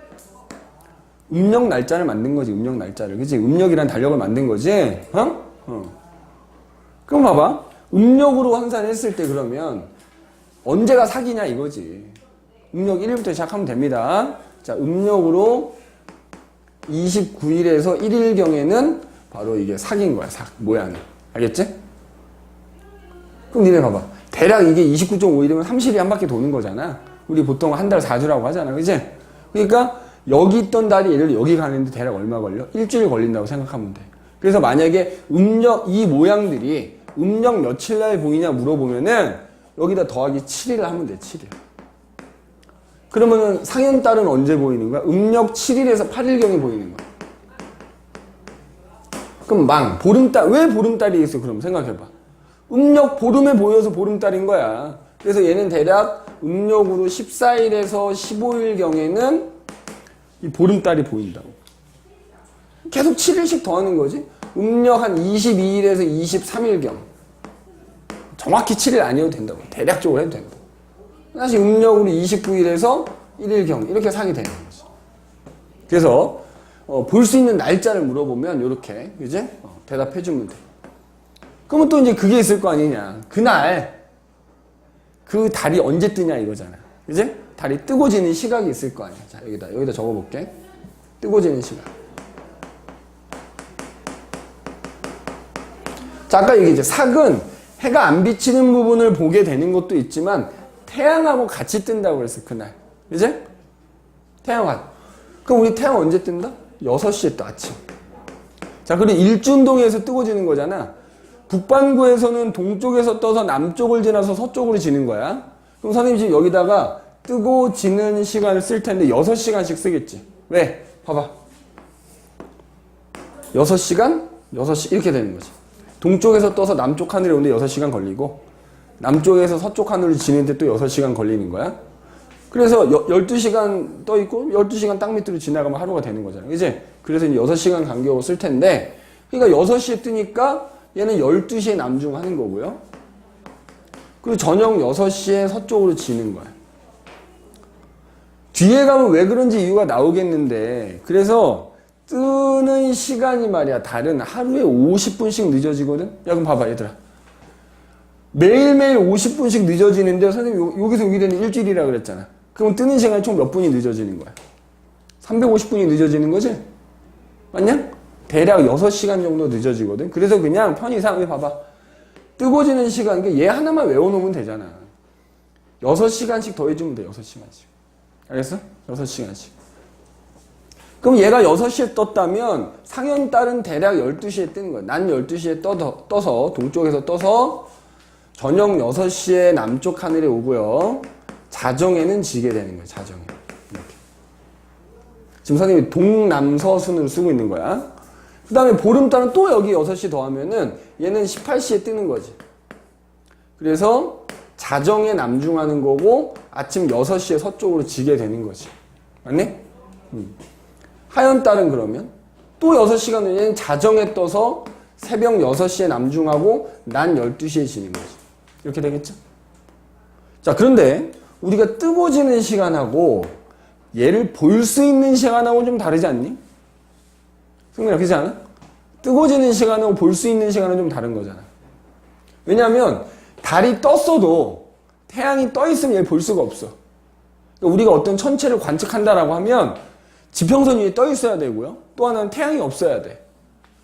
음력 날짜를 만든 거지. 음력 날짜를. 그치? 음력이란 달력을 만든 거지. 그럼 봐봐. 음력으로 환산했을 때 그러면 언제가 삭이냐 이거지. 음력 1일부터 시작하면 됩니다. 자, 음력으로 29일에서 1일경에는 바로 이게 삭인 거야, 삭. 모양이. 알겠지? 그럼 니네 봐봐. 대략 이게 29.5일이면 30일이 한 바퀴 도는 거잖아. 우리 보통 한 달 4주라고 하잖아. 그치? 그러니까 여기 있던 달이 예를 들어 여기 가는데 대략 얼마 걸려? 일주일 걸린다고 생각하면 돼. 그래서 만약에 음력, 이 모양들이 음력 며칠 날 보이냐 물어보면은 여기다 더하기 7일을 하면 돼, 7일. 그러면은 상현달은 언제 보이는 거야? 음력 7일에서 8일경에 보이는 거야. 그럼 망, 보름달, 왜 보름달이 있어? 그럼 생각해봐. 음력 보름에 보여서 보름달인 거야. 그래서 얘는 대략 음력으로 14일에서 15일경에는 이 보름달이 보인다고. 계속 7일씩 더하는 거지. 음력 한 22일에서 23일경. 정확히 7일 아니어도 된다고. 대략적으로 해도 된다고. 다시 음력으로 29일에서 1일경 이렇게 삭이 되는 거지. 그래서 볼 수 있는 날짜를 물어보면 이렇게 이제 대답해 주면 돼. 그러면 또 이제 그게 있을 거 아니냐. 그날 그 달이 언제 뜨냐 이거잖아. 그지? 달이 뜨고 지는 시각이 있을 거 아니야. 자, 여기다 적어 볼게. 뜨고 지는 시각. 자, 아까 얘기했죠. 삭은 해가 안 비치는 부분을 보게 되는 것도 있지만 태양하고 같이 뜬다고 그랬어, 그날. 이제? 태양하고. 그럼 우리 태양 언제 뜬다? 6시에 떠, 아침. 자, 그리고 일주운동에서 뜨거지는 거잖아. 북반구에서는 동쪽에서 떠서 남쪽을 지나서 서쪽으로 지는 거야. 그럼 선생님 지금 여기다가 뜨고 지는 시간을 쓸 텐데 6시간씩 쓰겠지. 왜? 봐봐. 6시간? 6시 이렇게 되는 거지. 동쪽에서 떠서 남쪽 하늘에 오는데 6시간 걸리고 남쪽에서 서쪽 하늘을 지는데 또 6시간 걸리는 거야. 그래서 12시간 떠 있고 12시간 땅 밑으로 지나가면 하루가 되는 거잖아. 그치? 그래서 이제 6시간 간격으로 쓸 텐데 그러니까 6시에 뜨니까 얘는 12시에 남중하는 거고요. 그리고 저녁 6시에 서쪽으로 지는 거야. 뒤에 가면 왜 그런지 이유가 나오겠는데 그래서 뜨는 시간이 말이야 다른 하루에 50분씩 늦어지거든. 야 그럼 봐봐 얘들아. 매일매일 50분씩 늦어지는데 선생님 여기서 여기는 일주일이라 그랬잖아. 그럼 뜨는 시간이 총 몇 분이 늦어지는 거야? 350분이 늦어지는 거지? 맞냐? 대략 6시간 정도 늦어지거든. 그래서 그냥 편의상 봐봐. 뜨거지는 시간 얘 하나만 외워놓으면 되잖아. 6시간씩 더해주면 돼. 6시간씩. 알겠어? 6시간씩. 그럼 얘가 6시에 떴다면 상현달은 대략 12시에 뜨는 거야. 난 12시에 떠서 동쪽에서 떠서 저녁 6시에 남쪽 하늘에 오고요. 자정에는 지게 되는 거야. 자정에. 이렇게. 지금 선생님이 동남서순으로 쓰고 있는 거야. 그 다음에 보름달은 또 여기 6시 더하면은 얘는 18시에 뜨는 거지. 그래서 자정에 남중하는 거고 아침 6시에 서쪽으로 지게 되는 거지. 맞니? 하연달은 그러면 또 6시간 후에 얘는 자정에 떠서 새벽 6시에 남중하고 난 12시에 지는 거지. 이렇게 되겠죠? 자, 그런데 우리가 뜨고 지는 시간하고 얘를 볼 수 있는 시간하고는 좀 다르지 않니? 승민아, 그렇지 않아? 뜨고 지는 시간하고 볼 수 있는 시간은 좀 다른 거잖아. 왜냐하면 달이 떴어도 태양이 떠 있으면 얘를 볼 수가 없어. 그러니까 우리가 어떤 천체를 관측한다라고 하면 지평선 위에 떠 있어야 되고요. 또 하나는 태양이 없어야 돼.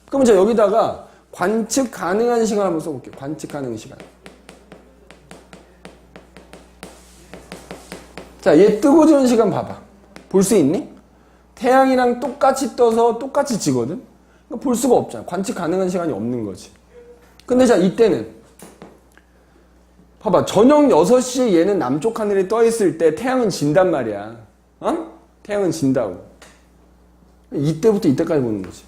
그럼 제가 여기다가 관측 가능한 시간 한번 써볼게요. 관측 가능한 시간. 자, 얘 뜨고 지는 시간 봐봐. 볼 수 있니? 태양이랑 똑같이 떠서 똑같이 지거든? 그러니까 볼 수가 없잖아. 관측 가능한 시간이 없는 거지. 근데 자, 이때는 봐봐. 저녁 6시에 얘는 남쪽 하늘에 떠 있을 때 태양은 진단 말이야. 어? 태양은 진다고. 이때부터 이때까지 보는 거지.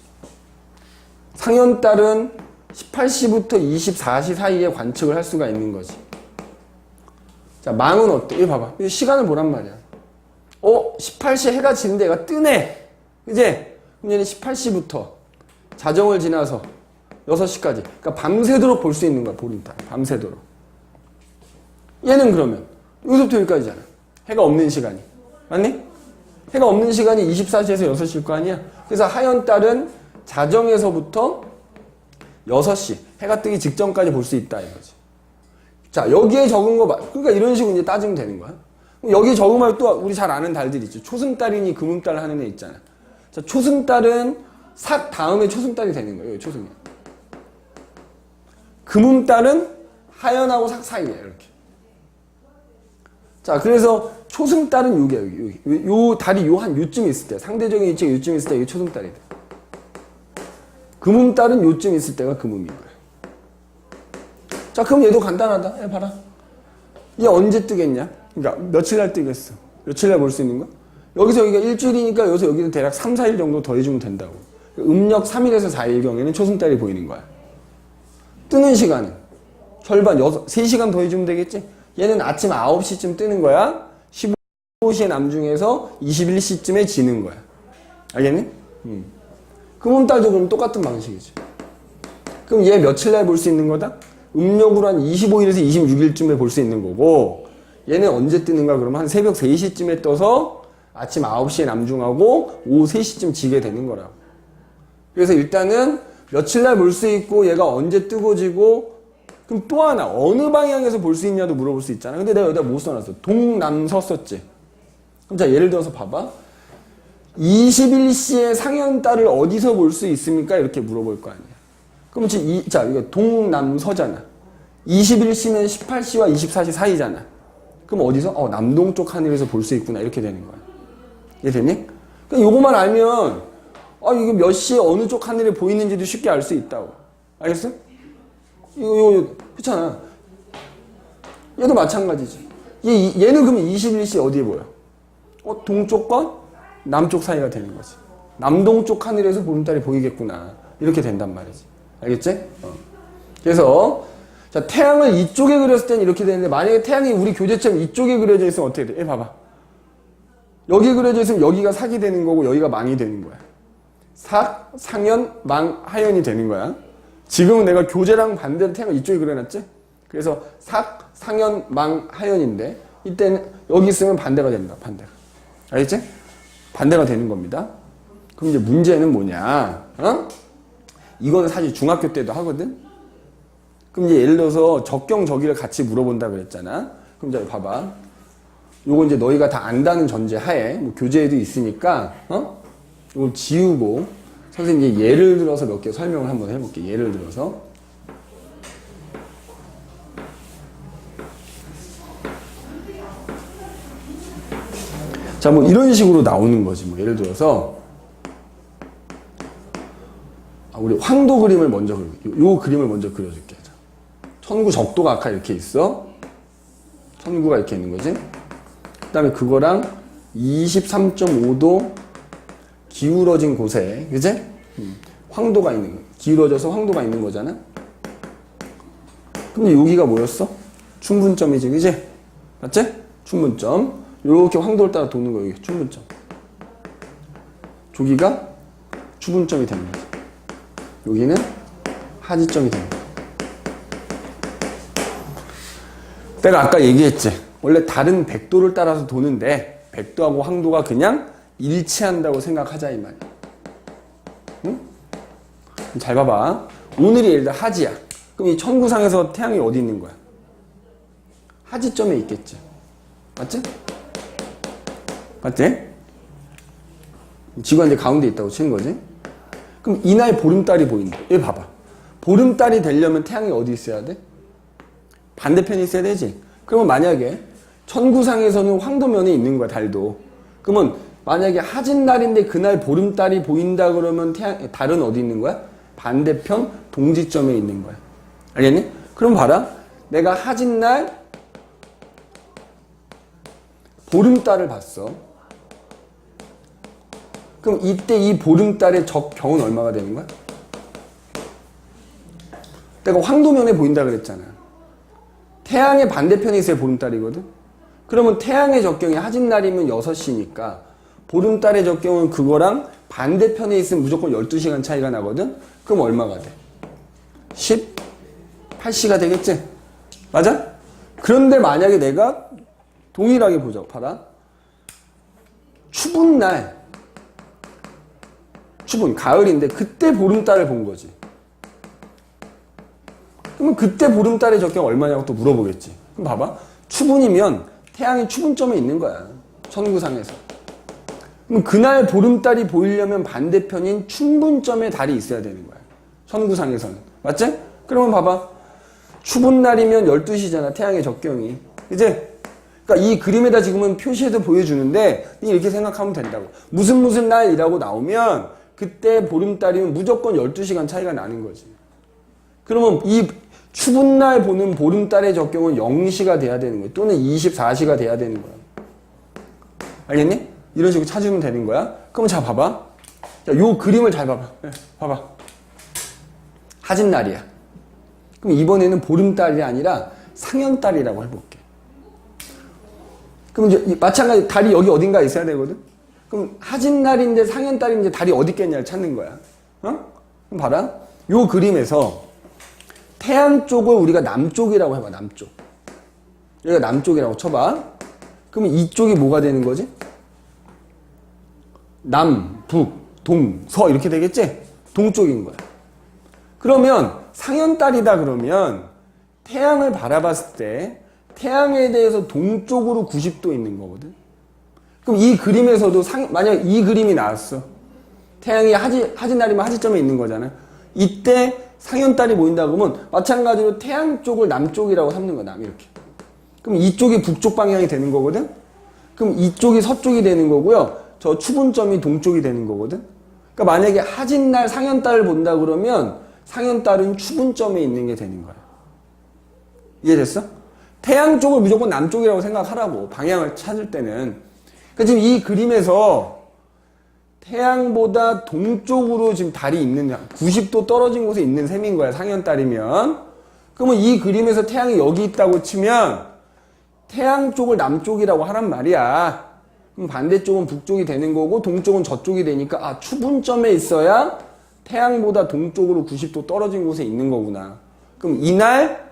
상현달은 18시부터 24시 사이에 관측을 할 수가 있는 거지. 자, 망은 어때? 이거 봐봐. 이거 시간을 보란 말이야. 18시에 해가 지는데 얘가 뜨네. 그제? 그럼 얘는 18시부터 자정을 지나서 6시까지. 그러니까 밤새도록 볼 수 있는 거야, 보름달. 밤새도록. 얘는 그러면 여기서부터 여기까지잖아. 해가 없는 시간이. 맞니? 해가 없는 시간이 24시에서 6시일 거 아니야? 그래서 하연달은 자정에서부터 6시, 해가 뜨기 직전까지 볼 수 있다 이거지. 자, 여기에 적은 거 봐. 그러니까 이런 식으로 이제 따지면 되는 거야. 여기에 적으면 또 우리 잘 아는 달들 있죠. 초승달이니 금음달 하는 애 있잖아. 자, 초승달은 삭 다음에 초승달이 되는 거예요. 초승이. 금음달은 하연하고 삭 사이에 이렇게. 자, 그래서 초승달은 요게 여기. 요 달이 요 한 요쯤 있을 때, 상대적인 위치가 요쯤 있을 때 이게 초승달이 돼. 금음달은 요쯤 있을 때가 금음인 거야. 자, 그럼 얘도 간단하다. 봐라. 얘 언제 뜨겠냐? 그러니까 며칠 날 뜨겠어? 며칠 날 볼 수 있는 거? 여기서 여기가 일주일이니까 여기서 여기는 대략 3, 4일 정도 더해주면 된다고. 음력 3일에서 4일 경에는 초승달이 보이는 거야. 뜨는 시간은 절반 3시간 더해주면 되겠지? 얘는 아침 9시쯤 뜨는 거야. 15시에 남중해서 21시쯤에 지는 거야. 알겠니? 금음달도 그럼 똑같은 방식이지. 그럼 얘 며칠 날 볼 수 있는 거다? 음력으로 한 25일에서 26일쯤에 볼 수 있는 거고, 얘는 언제 뜨는가? 그러면 한 새벽 3시쯤에 떠서 아침 9시에 남중하고 오후 3시쯤 지게 되는 거라고. 그래서 일단은 며칠 날 볼 수 있고 얘가 언제 뜨고 지고, 그럼 또 하나 어느 방향에서 볼 수 있냐도 물어볼 수 있잖아. 근데 내가 여기다 뭐 써놨어? 동남서 썼지. 그럼 자, 예를 들어서 봐봐. 21시에 상현달을 어디서 볼 수 있습니까? 이렇게 물어볼 거 아니야. 그럼 지금 이거 동남서잖아. 21시면 18시와 24시 사이잖아. 그럼 어디서? 남동쪽 하늘에서 볼 수 있구나. 이렇게 되는 거야. 이해됐니? 그러니까 요거만 알면, 이게 몇 시에 어느 쪽 하늘에 보이는지도 쉽게 알 수 있다고. 알겠어? 이거, 그렇잖아. 얘도 마찬가지지. 얘는 그러면 21시 어디에 보여? 동쪽과 남쪽 사이가 되는 거지. 남동쪽 하늘에서 보름달이 보이겠구나. 이렇게 된단 말이지. 알겠지? 그래서, 자, 태양을 이쪽에 그렸을 때는 이렇게 되는데, 만약에 태양이 우리 교재처럼 이쪽에 그려져 있으면 어떻게 돼? 봐봐. 여기 그려져 있으면 여기가 sak이 되는 거고, 여기가 망이 되는 거야. 삭, 상현, 망, 하현이 되는 거야. 지금은 내가 교재랑 반대로 태양을 이쪽에 그려놨지? 그래서 삭, 상현, 망, 하현인데, 이때는 여기 있으면 반대가 됩니다. 반대가. 알겠지? 반대가 되는 겁니다. 그럼 이제 문제는 뭐냐? 이거는 사실 중학교 때도 하거든? 그럼 이제 예를 들어서 적경적의를 같이 물어본다 그랬잖아? 그럼 이제 봐봐. 요거 이제 너희가 다 안다는 전제 하에, 교재에도 있으니까, 이걸 지우고, 선생님 이제 예를 들어서 몇 개 설명을 한번 해볼게. 예를 들어서. 자, 이런 식으로 나오는 거지. 예를 들어서, 우리 황도 그림을 먼저 그려볼게. 요 그림을 먼저 그려줄게. 천구 적도가 아까 이렇게 있어. 천구가 이렇게 있는 거지. 그 다음에 그거랑 23.5도 기울어진 곳에, 그지? 황도가 있는 거. 기울어져서 황도가 있는 거잖아. 근데 여기가 뭐였어? 충분점이지, 그지? 맞지? 충분점. 요렇게 황도를 따라 도는 거, 여기 충분점. 저기가 추분점이 되는 거지. 여기는 하지점이 되는 거야. 내가 아까 얘기했지. 원래 다른 백도를 따라서 도는데 백도하고 황도가 그냥 일치한다고 생각하자 이 말이야. 응? 잘 봐봐. 오늘이 예를 들어 하지야. 그럼 이 천구상에서 태양이 어디 있는 거야? 하지점에 있겠지. 맞지? 맞지? 지구가 이제 가운데 있다고 치는 거지. 그럼 이날 보름달이 보인다. 여기 봐봐. 보름달이 되려면 태양이 어디 있어야 돼? 반대편에 있어야 되지. 그러면 만약에 천구상에서는 황도면에 있는 거야, 달도. 그러면 만약에 하진날인데 그날 보름달이 보인다 그러면 달은 어디 있는 거야? 반대편 동지점에 있는 거야. 알겠니? 그럼 봐라. 내가 하진날 보름달을 봤어. 그럼 이때 이 보름달의 적경은 얼마가 되는 거야? 내가 황도면에 보인다 그랬잖아. 태양의 반대편에 있어야 보름달이거든? 그러면 태양의 적경이 하진날이면 6시니까 보름달의 적경은 그거랑 반대편에 있으면 무조건 12시간 차이가 나거든? 그럼 얼마가 돼? 18시가 되겠지? 맞아? 그런데 만약에 내가 동일하게 보자. 봐라. 추분날, 추분, 가을인데 그때 보름달을 본 거지. 그러면 그때 보름달의 적경 얼마냐고 또 물어보겠지. 그럼 봐봐. 추분이면 태양이 추분점에 있는 거야. 천구상에서. 그럼 그날 보름달이 보이려면 반대편인 충분점에 달이 있어야 되는 거야. 천구상에서는. 맞지? 그러면 봐봐. 추분날이면 12시잖아. 태양의 적경이. 그치? 그러니까 이 그림에다 지금은 표시해서 보여주는데 이렇게 생각하면 된다고. 무슨 날이라고 나오면 그때 보름달이면 무조건 12시간 차이가 나는 거지. 그러면 이 추분날 보는 보름달의 적경은 0시가 돼야 되는 거야. 또는 24시가 돼야 되는 거야. 알겠니? 이런 식으로 찾으면 되는 거야. 그럼 자 봐봐. 자, 요 그림을 잘 봐봐. 네, 봐봐. 하진날이야. 그럼 이번에는 보름달이 아니라 상현달이라고 해볼게. 그럼 이제 마찬가지 달이 여기 어딘가에 있어야 되거든? 그럼 하진날인데 상현달인데 달이 어디 있겠냐를 찾는 거야. 그럼 봐라. 요 그림에서 태양 쪽을 우리가 남쪽이라고 해봐. 남쪽. 여기가 남쪽이라고 쳐봐. 그러면 이쪽이 뭐가 되는 거지? 남, 북, 동, 서 이렇게 되겠지? 동쪽인 거야. 그러면 상현달이다 그러면 태양을 바라봤을 때 태양에 대해서 동쪽으로 90도 있는 거거든. 그럼 이 그림에서도 만약 이 그림이 나왔어. 태양이 하진날이면 하지점에 있는 거잖아. 이때 상현달이 모인다 그러면 마찬가지로 태양 쪽을 남쪽이라고 삼는 거야. 남 이렇게. 그럼 이쪽이 북쪽 방향이 되는 거거든. 그럼 이쪽이 서쪽이 되는 거고요. 저 추분점이 동쪽이 되는 거거든. 그러니까 만약에 하진날 상현달을 본다 그러면 상현달은 추분점에 있는 게 되는 거야. 이해됐어? 태양 쪽을 무조건 남쪽이라고 생각하라고. 방향을 찾을 때는. 그러니까 지금 이 그림에서 태양보다 동쪽으로 지금 달이 있는 90도 떨어진 곳에 있는 셈인 거야. 상현달이면. 그러면 이 그림에서 태양이 여기 있다고 치면 태양 쪽을 남쪽이라고 하란 말이야. 그럼 반대쪽은 북쪽이 되는 거고 동쪽은 저쪽이 되니까 아 추분점에 있어야 태양보다 동쪽으로 90도 떨어진 곳에 있는 거구나. 그럼 이날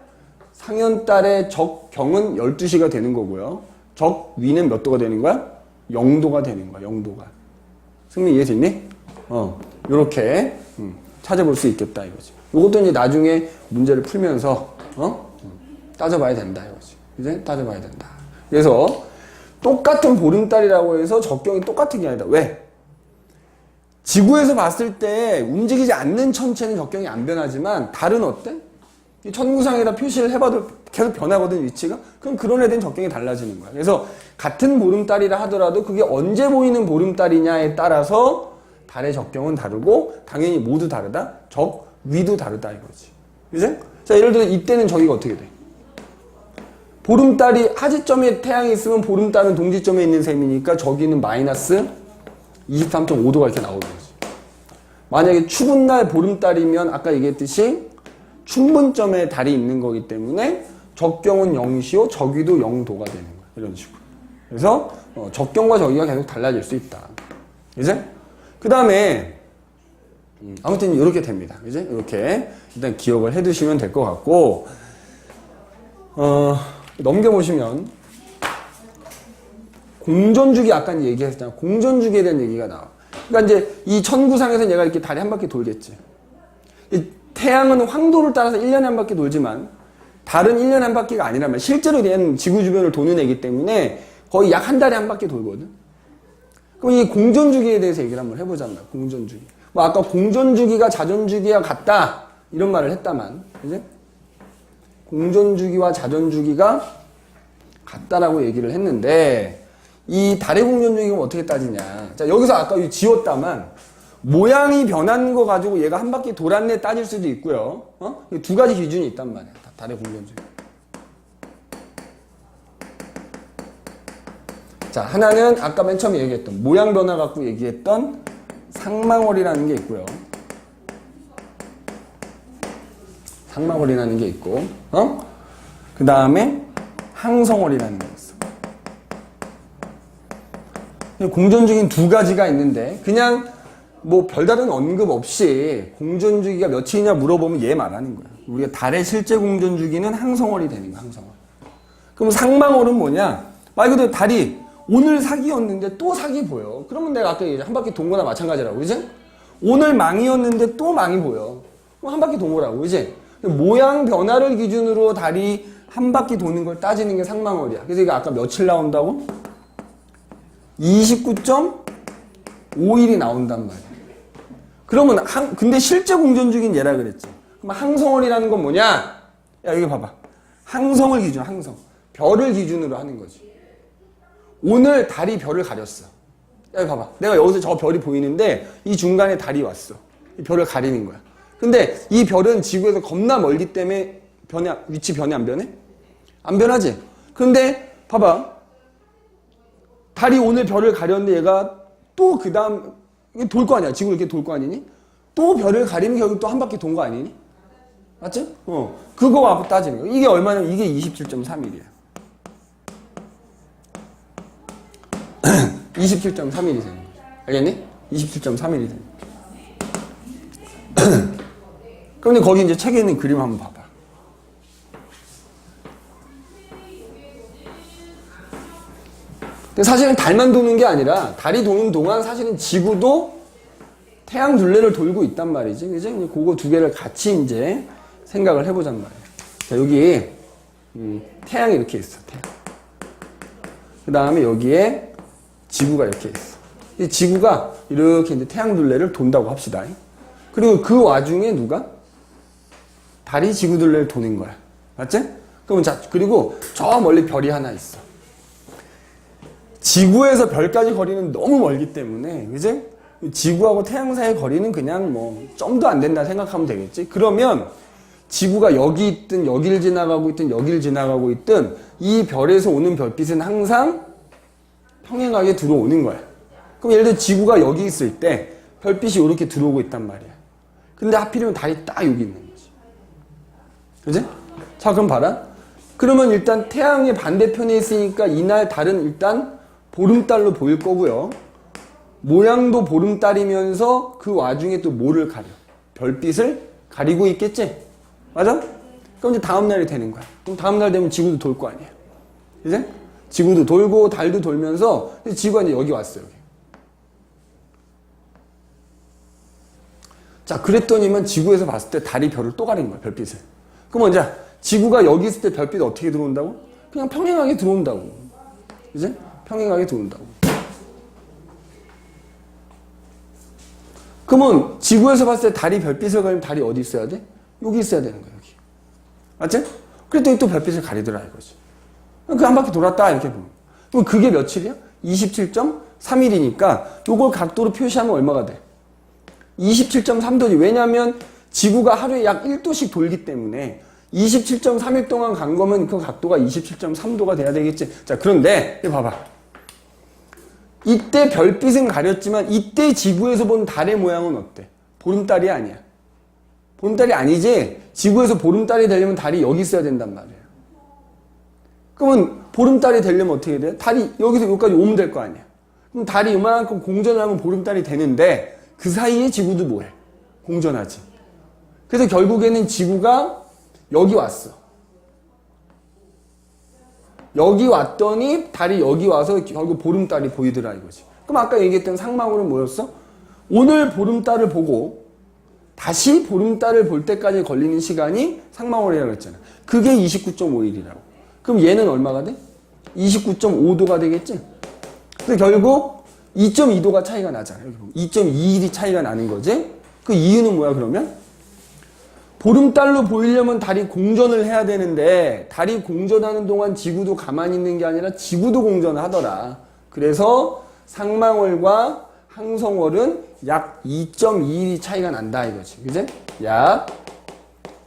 상현달의 적경은 12시가 되는 거고요. 적위는 몇 도가 되는 거야? 0도가 되는 거야. 0도가. 승민 이해됐니? 요렇게 찾아볼 수 있겠다 이거지. 요것도 이제 나중에 문제를 풀면서 따져봐야 된다 이거지. 이제 따져봐야 된다. 그래서 똑같은 보름달이라고 해서 적경이 똑같은 게 아니다. 왜? 지구에서 봤을 때 움직이지 않는 천체는 적경이 안 변하지만 달은 어때? 이 천구상에다 표시를 해봐도 계속 변하거든 위치가. 그럼 그런 애들은 적경이 달라지는 거야. 그래서 같은 보름달이라 하더라도 그게 언제 보이는 보름달이냐에 따라서 달의 적경은 다르고 당연히 모두 다르다. 적위도 다르다 이거지. 그지? 자 예를 들어 이때는 저기가 어떻게 돼? 보름달이 하지점에 태양이 있으면 보름달은 동지점에 있는 셈이니까 저기는 마이너스 23.5도가 이렇게 나오는 거지. 만약에 추운 날 보름달이면 아까 얘기했듯이 춘분점에 달이 있는 거기 때문에 적경은 0시요 적위도 0도가 되는 거야. 이런 식으로. 그래서 적경과 적위가 계속 달라질 수 있다. 이제 그 다음에 아무튼 이렇게 됩니다. 이제 이렇게 일단 기억을 해두시면 될 것 같고 넘겨보시면 공전주기 아까 얘기했잖아. 공전주기에 대한 얘기가 나와. 그러니까 이제 이 천구상에서 얘가 이렇게 달이 한 바퀴 돌겠지. 태양은 황도를 따라서 1년에 한 바퀴 돌지만 달은 1년에 한 바퀴가 아니라면 실제로 된 지구 주변을 도는 애기 때문에 거의 약 한 달에 한 바퀴 돌거든. 그럼 이 공전주기에 대해서 얘기를 한번 해보자면 공전주기. 뭐 아까 공전주기가 자전주기와 같다 이런 말을 했다만 이제 공전주기와 자전주기가 같다라고 얘기를 했는데 이 달의 공전주기는 어떻게 따지냐. 자 여기서 아까 지웠다만 모양이 변한 거 가지고 얘가 한 바퀴 돌았네 따질 수도 있고요. 두 가지 기준이 있단 말이야. 달의 공전주기. 자 하나는 아까 맨 처음에 얘기했던 모양 변화 갖고 얘기했던 상망월이라는 게 있고요. 상망월이라는 게 있고 그 다음에 항성월이라는 게 있어. 공전주기는 두 가지가 있는데 그냥 뭐 별다른 언급 없이 공전주기가 며칠이냐 물어보면 얘 말하는 거야. 우리가 달의 실제 공전주기는 항성월이 되는 거야. 항성월. 그럼 상망월은 뭐냐? 말 그대로 달이 오늘 사기였는데 또 사기 보여. 그러면 내가 아까 얘기한 한 바퀴 돈 거나 마찬가지라고. 그지? 오늘 망이었는데 또 망이 보여. 그럼 한 바퀴 돈 거라고. 그지? 모양 변화를 기준으로 달이 한 바퀴 도는 걸 따지는 게 상망월이야. 그래서 이게 아까 며칠 나온다고? 29.5일이 나온단 말이야. 그러면 근데 실제 공전주기는 얘라 그랬지. 그럼 항성월이라는 건 뭐냐? 야 여기 봐봐. 항성을 기준, 항성. 별을 기준으로 하는 거지. 오늘 달이 별을 가렸어. 야 봐봐. 내가 여기서 저 별이 보이는데 이 중간에 달이 왔어. 이 별을 가리는 거야. 근데 이 별은 지구에서 겁나 멀기 때문에 위치 변해 안 변해? 안 변하지? 근데 봐봐. 달이 오늘 별을 가렸는데 얘가 또 그 다음 돌 거 아니야. 지구를 이렇게 돌 거 아니니? 또 별을 가리면 결국 또 한 바퀴 돈 거 아니니? 맞지? 그거 갖고 따지는 거야. 이게 얼마냐면 이게 27.3일이야. 27.3일이 되는 거지. 알겠니? 27.3일이 되는 거지. 그런데 거기 이제 책에 있는 그림 한번 봐봐. 근데 사실은 달만 도는 게 아니라 달이 도는 동안 사실은 지구도 태양 둘레를 돌고 있단 말이지. 그지? 그거 두 개를 같이 이제 생각을 해보잔 말이야. 자, 여기 태양이 이렇게 있어. 태양. 그 다음에 여기에 지구가 이렇게 있어. 이 지구가 이렇게 이제 태양 둘레를 돈다고 합시다. 그리고 그 와중에 누가? 달이 지구 둘레를 도는 거야. 맞지? 그럼 자, 그리고 저 멀리 별이 하나 있어. 지구에서 별까지 거리는 너무 멀기 때문에, 그지? 지구하고 태양 사이의 거리는 그냥 뭐 점도 안 된다 생각하면 되겠지. 그러면 지구가 여기 있든 여기를 지나가고 있든 여기를 지나가고 있든 이 별에서 오는 별빛은 항상 평행하게 들어오는 거야. 그럼 예를 들어 지구가 여기 있을 때 별빛이 이렇게 들어오고 있단 말이야. 근데 하필이면 달이 딱 여기 있는 거지. 그지? 자, 그럼 봐라. 그러면 일단 태양의 반대편에 있으니까 이날 달은 일단 보름달로 보일 거고요. 모양도 보름달이면서 그 와중에 또 뭐를 가려? 별빛을 가리고 있겠지? 맞아? 그럼 이제 다음날이 되는 거야. 그럼 다음날 되면 지구도 돌 거 아니야. 이제? 지구도 돌고 달도 돌면서 지구가 이제 여기 왔어, 여기. 자, 그랬더니만 지구에서 봤을 때 달이 별을 또 가린 거야, 별빛을. 그럼 이제 지구가 여기 있을 때 별빛 어떻게 들어온다고? 그냥 평행하게 들어온다고. 이제? 평행하게 들어온다고. 그러면 지구에서 봤을 때 달이 별빛을 가리면 달이 어디 있어야 돼? 여기 있어야 되는 거야, 여기. 맞지? 그랬더니 또 별빛을 가리더라, 이거지. 그 한 바퀴 돌았다, 이렇게 보면. 그럼 그게 며칠이야? 27.3일이니까 요걸 각도로 표시하면 얼마가 돼? 27.3도지. 왜냐면 지구가 하루에 약 1도씩 돌기 때문에 27.3일 동안 간 거면 그 각도가 27.3도가 돼야 되겠지. 자, 그런데 이거 봐봐. 이때 별빛은 가렸지만 이때 지구에서 본 달의 모양은 어때? 보름달이 아니야. 보름달이 아니지. 지구에서 보름달이 되려면 달이 여기 있어야 된단 말이야. 그러면 보름달이 되려면 어떻게 돼? 달이 여기서 여기까지 오면 될 거 아니야. 그럼 달이 이만큼 공전을 하면 보름달이 되는데 그 사이에 지구도 뭐해? 공전하지. 그래서 결국에는 지구가 여기 왔어. 여기 왔더니 달이 여기 와서 결국 보름달이 보이더라 이거지. 그럼 아까 얘기했던 상망울은 뭐였어? 오늘 보름달을 보고 다시 보름달을 볼 때까지 걸리는 시간이 상망울이라고 했잖아. 그게 29.5일이라고. 그럼 얘는 얼마가 돼? 29.5도가 되겠지? 그래서 결국 2.2도가 차이가 나잖아. 2.2일이 차이가 나는 거지? 그 이유는 뭐야 그러면? 보름달로 보이려면 달이 공전을 해야 되는데 달이 공전하는 동안 지구도 가만히 있는 게 아니라 지구도 공전을 하더라. 그래서 상망월과 항성월은 약 2.2일이 차이가 난다 이거지. 그지? 약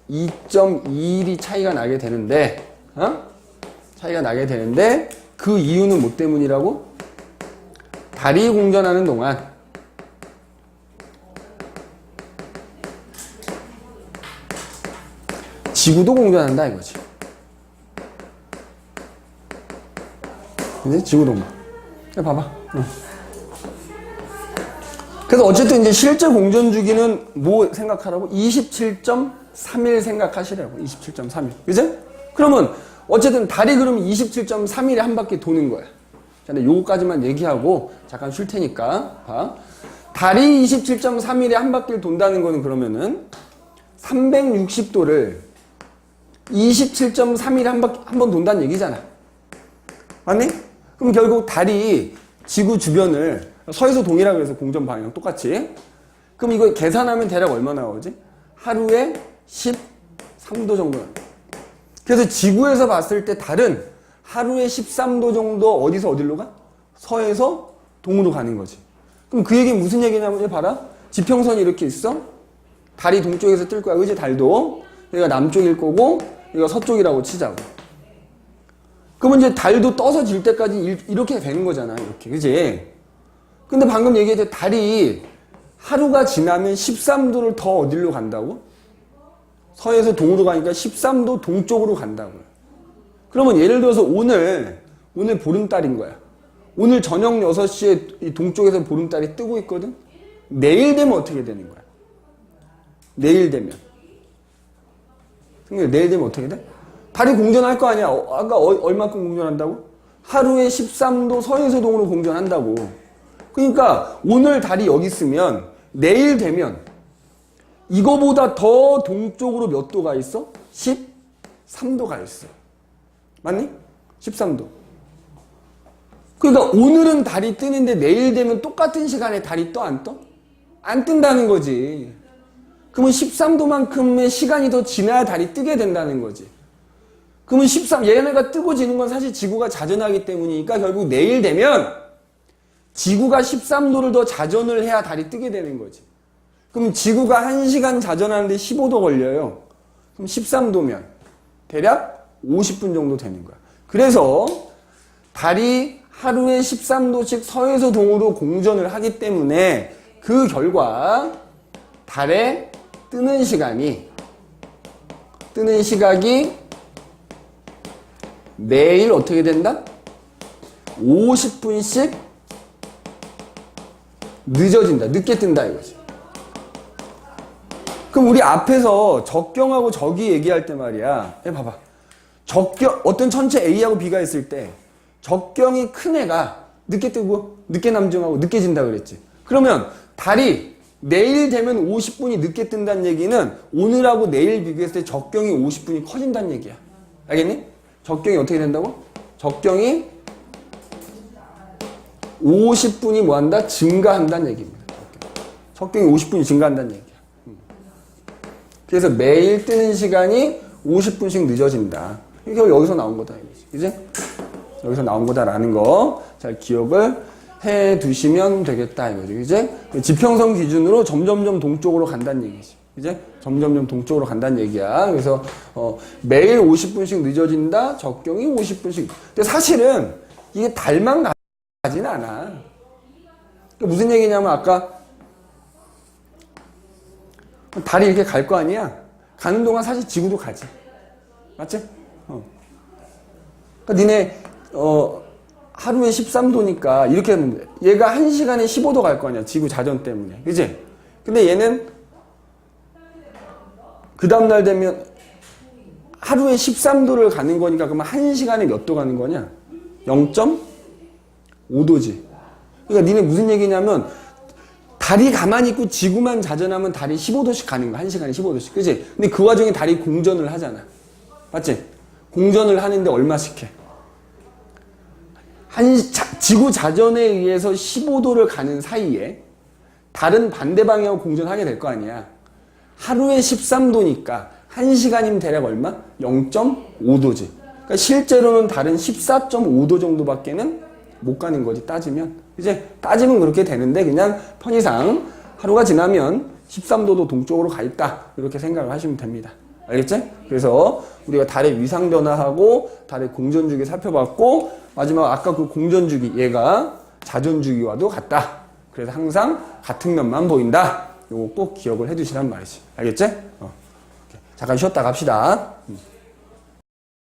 2.2일이 차이가 나게 되는데 차이가 나게 되는데 그 이유는 뭐 때문이라고? 달이 공전하는 동안 지구도 공전한다 이거지. 이제 지구도 공전. 봐봐. 그래서 어쨌든 이제 실제 공전 주기는 뭐 생각하라고? 27.3일 생각하시라고. 27.3일. 그죠? 그러면 어쨌든 달이 그러면 27.3일에 한 바퀴 도는 거야. 자, 근데 요거까지만 얘기하고 잠깐 쉴 테니까 봐. 달이 27.3일에 한 바퀴를 돈다는 거는 그러면은 360도를 27.3일에 한 번 돈다는 얘기잖아. 맞니? 그럼 결국 달이 지구 주변을 서에서 동이라고 해서 공전 방향 똑같이. 그럼 이거 계산하면 대략 얼마 나오지? 하루에 13도 정도 나옵니다. 그래서 지구에서 봤을 때 달은 하루에 13도 정도 어디서 어디로 가? 서에서 동으로 가는 거지. 그럼 그 얘기는 무슨 얘기냐면 봐라. 지평선이 이렇게 있어. 달이 동쪽에서 뜰 거야. 그지? 달도. 여기가 남쪽일 거고 여기가 서쪽이라고 치자고. 그러면 이제 달도 떠서 질 때까지 이렇게 되는 거잖아. 이렇게. 그지? 근데 방금 얘기했듯이 달이 하루가 지나면 13도를 더 어디로 간다고? 서에서 동으로 가니까 13도 동쪽으로 간다고요. 그러면 예를 들어서 오늘 보름달인 거야. 오늘 저녁 6시에 이 동쪽에서 보름달이 뜨고 있거든? 내일 되면 어떻게 되는 거야? 내일 되면. 내일 되면 어떻게 돼? 달이 공전할 거 아니야. 아까 얼마큼 공전한다고? 하루에 13도 서에서 동으로 공전한다고. 그러니까 오늘 달이 여기 있으면 내일 되면 이거보다 더 동쪽으로 몇 도가 있어? 13도가 있어. 맞니? 13도. 그러니까 오늘은 달이 뜨는데 내일 되면 똑같은 시간에 달이 떠 안 떠? 안 뜬다는 거지. 그러면 13도만큼의 시간이 더 지나야 달이 뜨게 된다는 거지. 그러면 얘네가 뜨고 지는 건 사실 지구가 자전하기 때문이니까 결국 내일 되면 지구가 13도를 더 자전을 해야 달이 뜨게 되는 거지. 그럼 지구가 1시간 자전하는데 15도 걸려요. 그럼 13도면 대략 50분 정도 되는 거야. 그래서 달이 하루에 13도씩 서에서 동으로 공전을 하기 때문에 그 결과 달의 뜨는 시각이 매일 어떻게 된다? 50분씩 늦어진다. 늦게 뜬다 이거지. 그럼 우리 앞에서 적경하고 적이 얘기할 때 말이야. 봐봐. 어떤 천체 A하고 B가 있을 때 적경이 큰 애가 늦게 뜨고 늦게 남중하고 늦게 진다 그랬지. 그러면 달이 내일 되면 50분이 늦게 뜬다는 얘기는 오늘하고 내일 비교했을 때 적경이 50분이 커진다는 얘기야. 알겠니? 적경이 어떻게 된다고? 적경이 50분이 뭐한다? 증가한다는 얘기입니다. 적경이 50분이 증가한다는 얘기야. 그래서 매일 뜨는 시간이 50분씩 늦어진다. 이게 여기서 나온 거다. 이제 여기서 나온 거다라는 거 잘 기억을 해 두시면 되겠다. 이거죠. 이제 지평선 기준으로 점점점 동쪽으로 간다는 얘기지. 이제 점점점 동쪽으로 간다는 얘기야. 그래서 매일 50분씩 늦어진다. 적경이 50분씩. 근데 사실은 이게 달만 가진 않아. 그러니까 무슨 얘기냐면 아까 달이 이렇게 갈 거 아니야? 가는 동안 사실 지구도 가지. 맞지? 그러니까 니네 하루에 13도니까 이렇게 했는데 얘가 1시간에 15도 갈 거 아니야. 지구 자전 때문에. 그치? 근데 얘는 그 다음날 되면 하루에 13도를 가는 거니까 그러면 1시간에 몇 도 가는 거냐? 0.5도지. 그러니까 니네 무슨 얘기냐면 달이 가만히 있고 지구만 자전하면 달이 15도씩 가는 거야. 1시간에 15도씩. 그치? 근데 그 와중에 달이 공전을 하잖아. 맞지? 공전을 하는데 얼마씩 해? 지구 자전에 의해서 15도를 가는 사이에 다른 반대 방향으로 공전하게 될 거 아니야. 하루에 13도니까 1시간이면 대략 얼마? 0.5도지. 그러니까 실제로는 달은 14.5도 정도밖에는 못 가는 거지, 따지면. 이제 따지면 그렇게 되는데 그냥 편의상 하루가 지나면 13도도 동쪽으로 가 있다. 이렇게 생각을 하시면 됩니다. 알겠지? 그래서 우리가 달의 위상 변화하고 달의 공전 주기 살펴봤고 마지막 아까 그 공전 주기 얘가 자전 주기와도 같다. 그래서 항상 같은 면만 보인다. 요거 꼭 기억을 해 두시란 말이지. 알겠지? 잠깐 쉬었다 갑시다.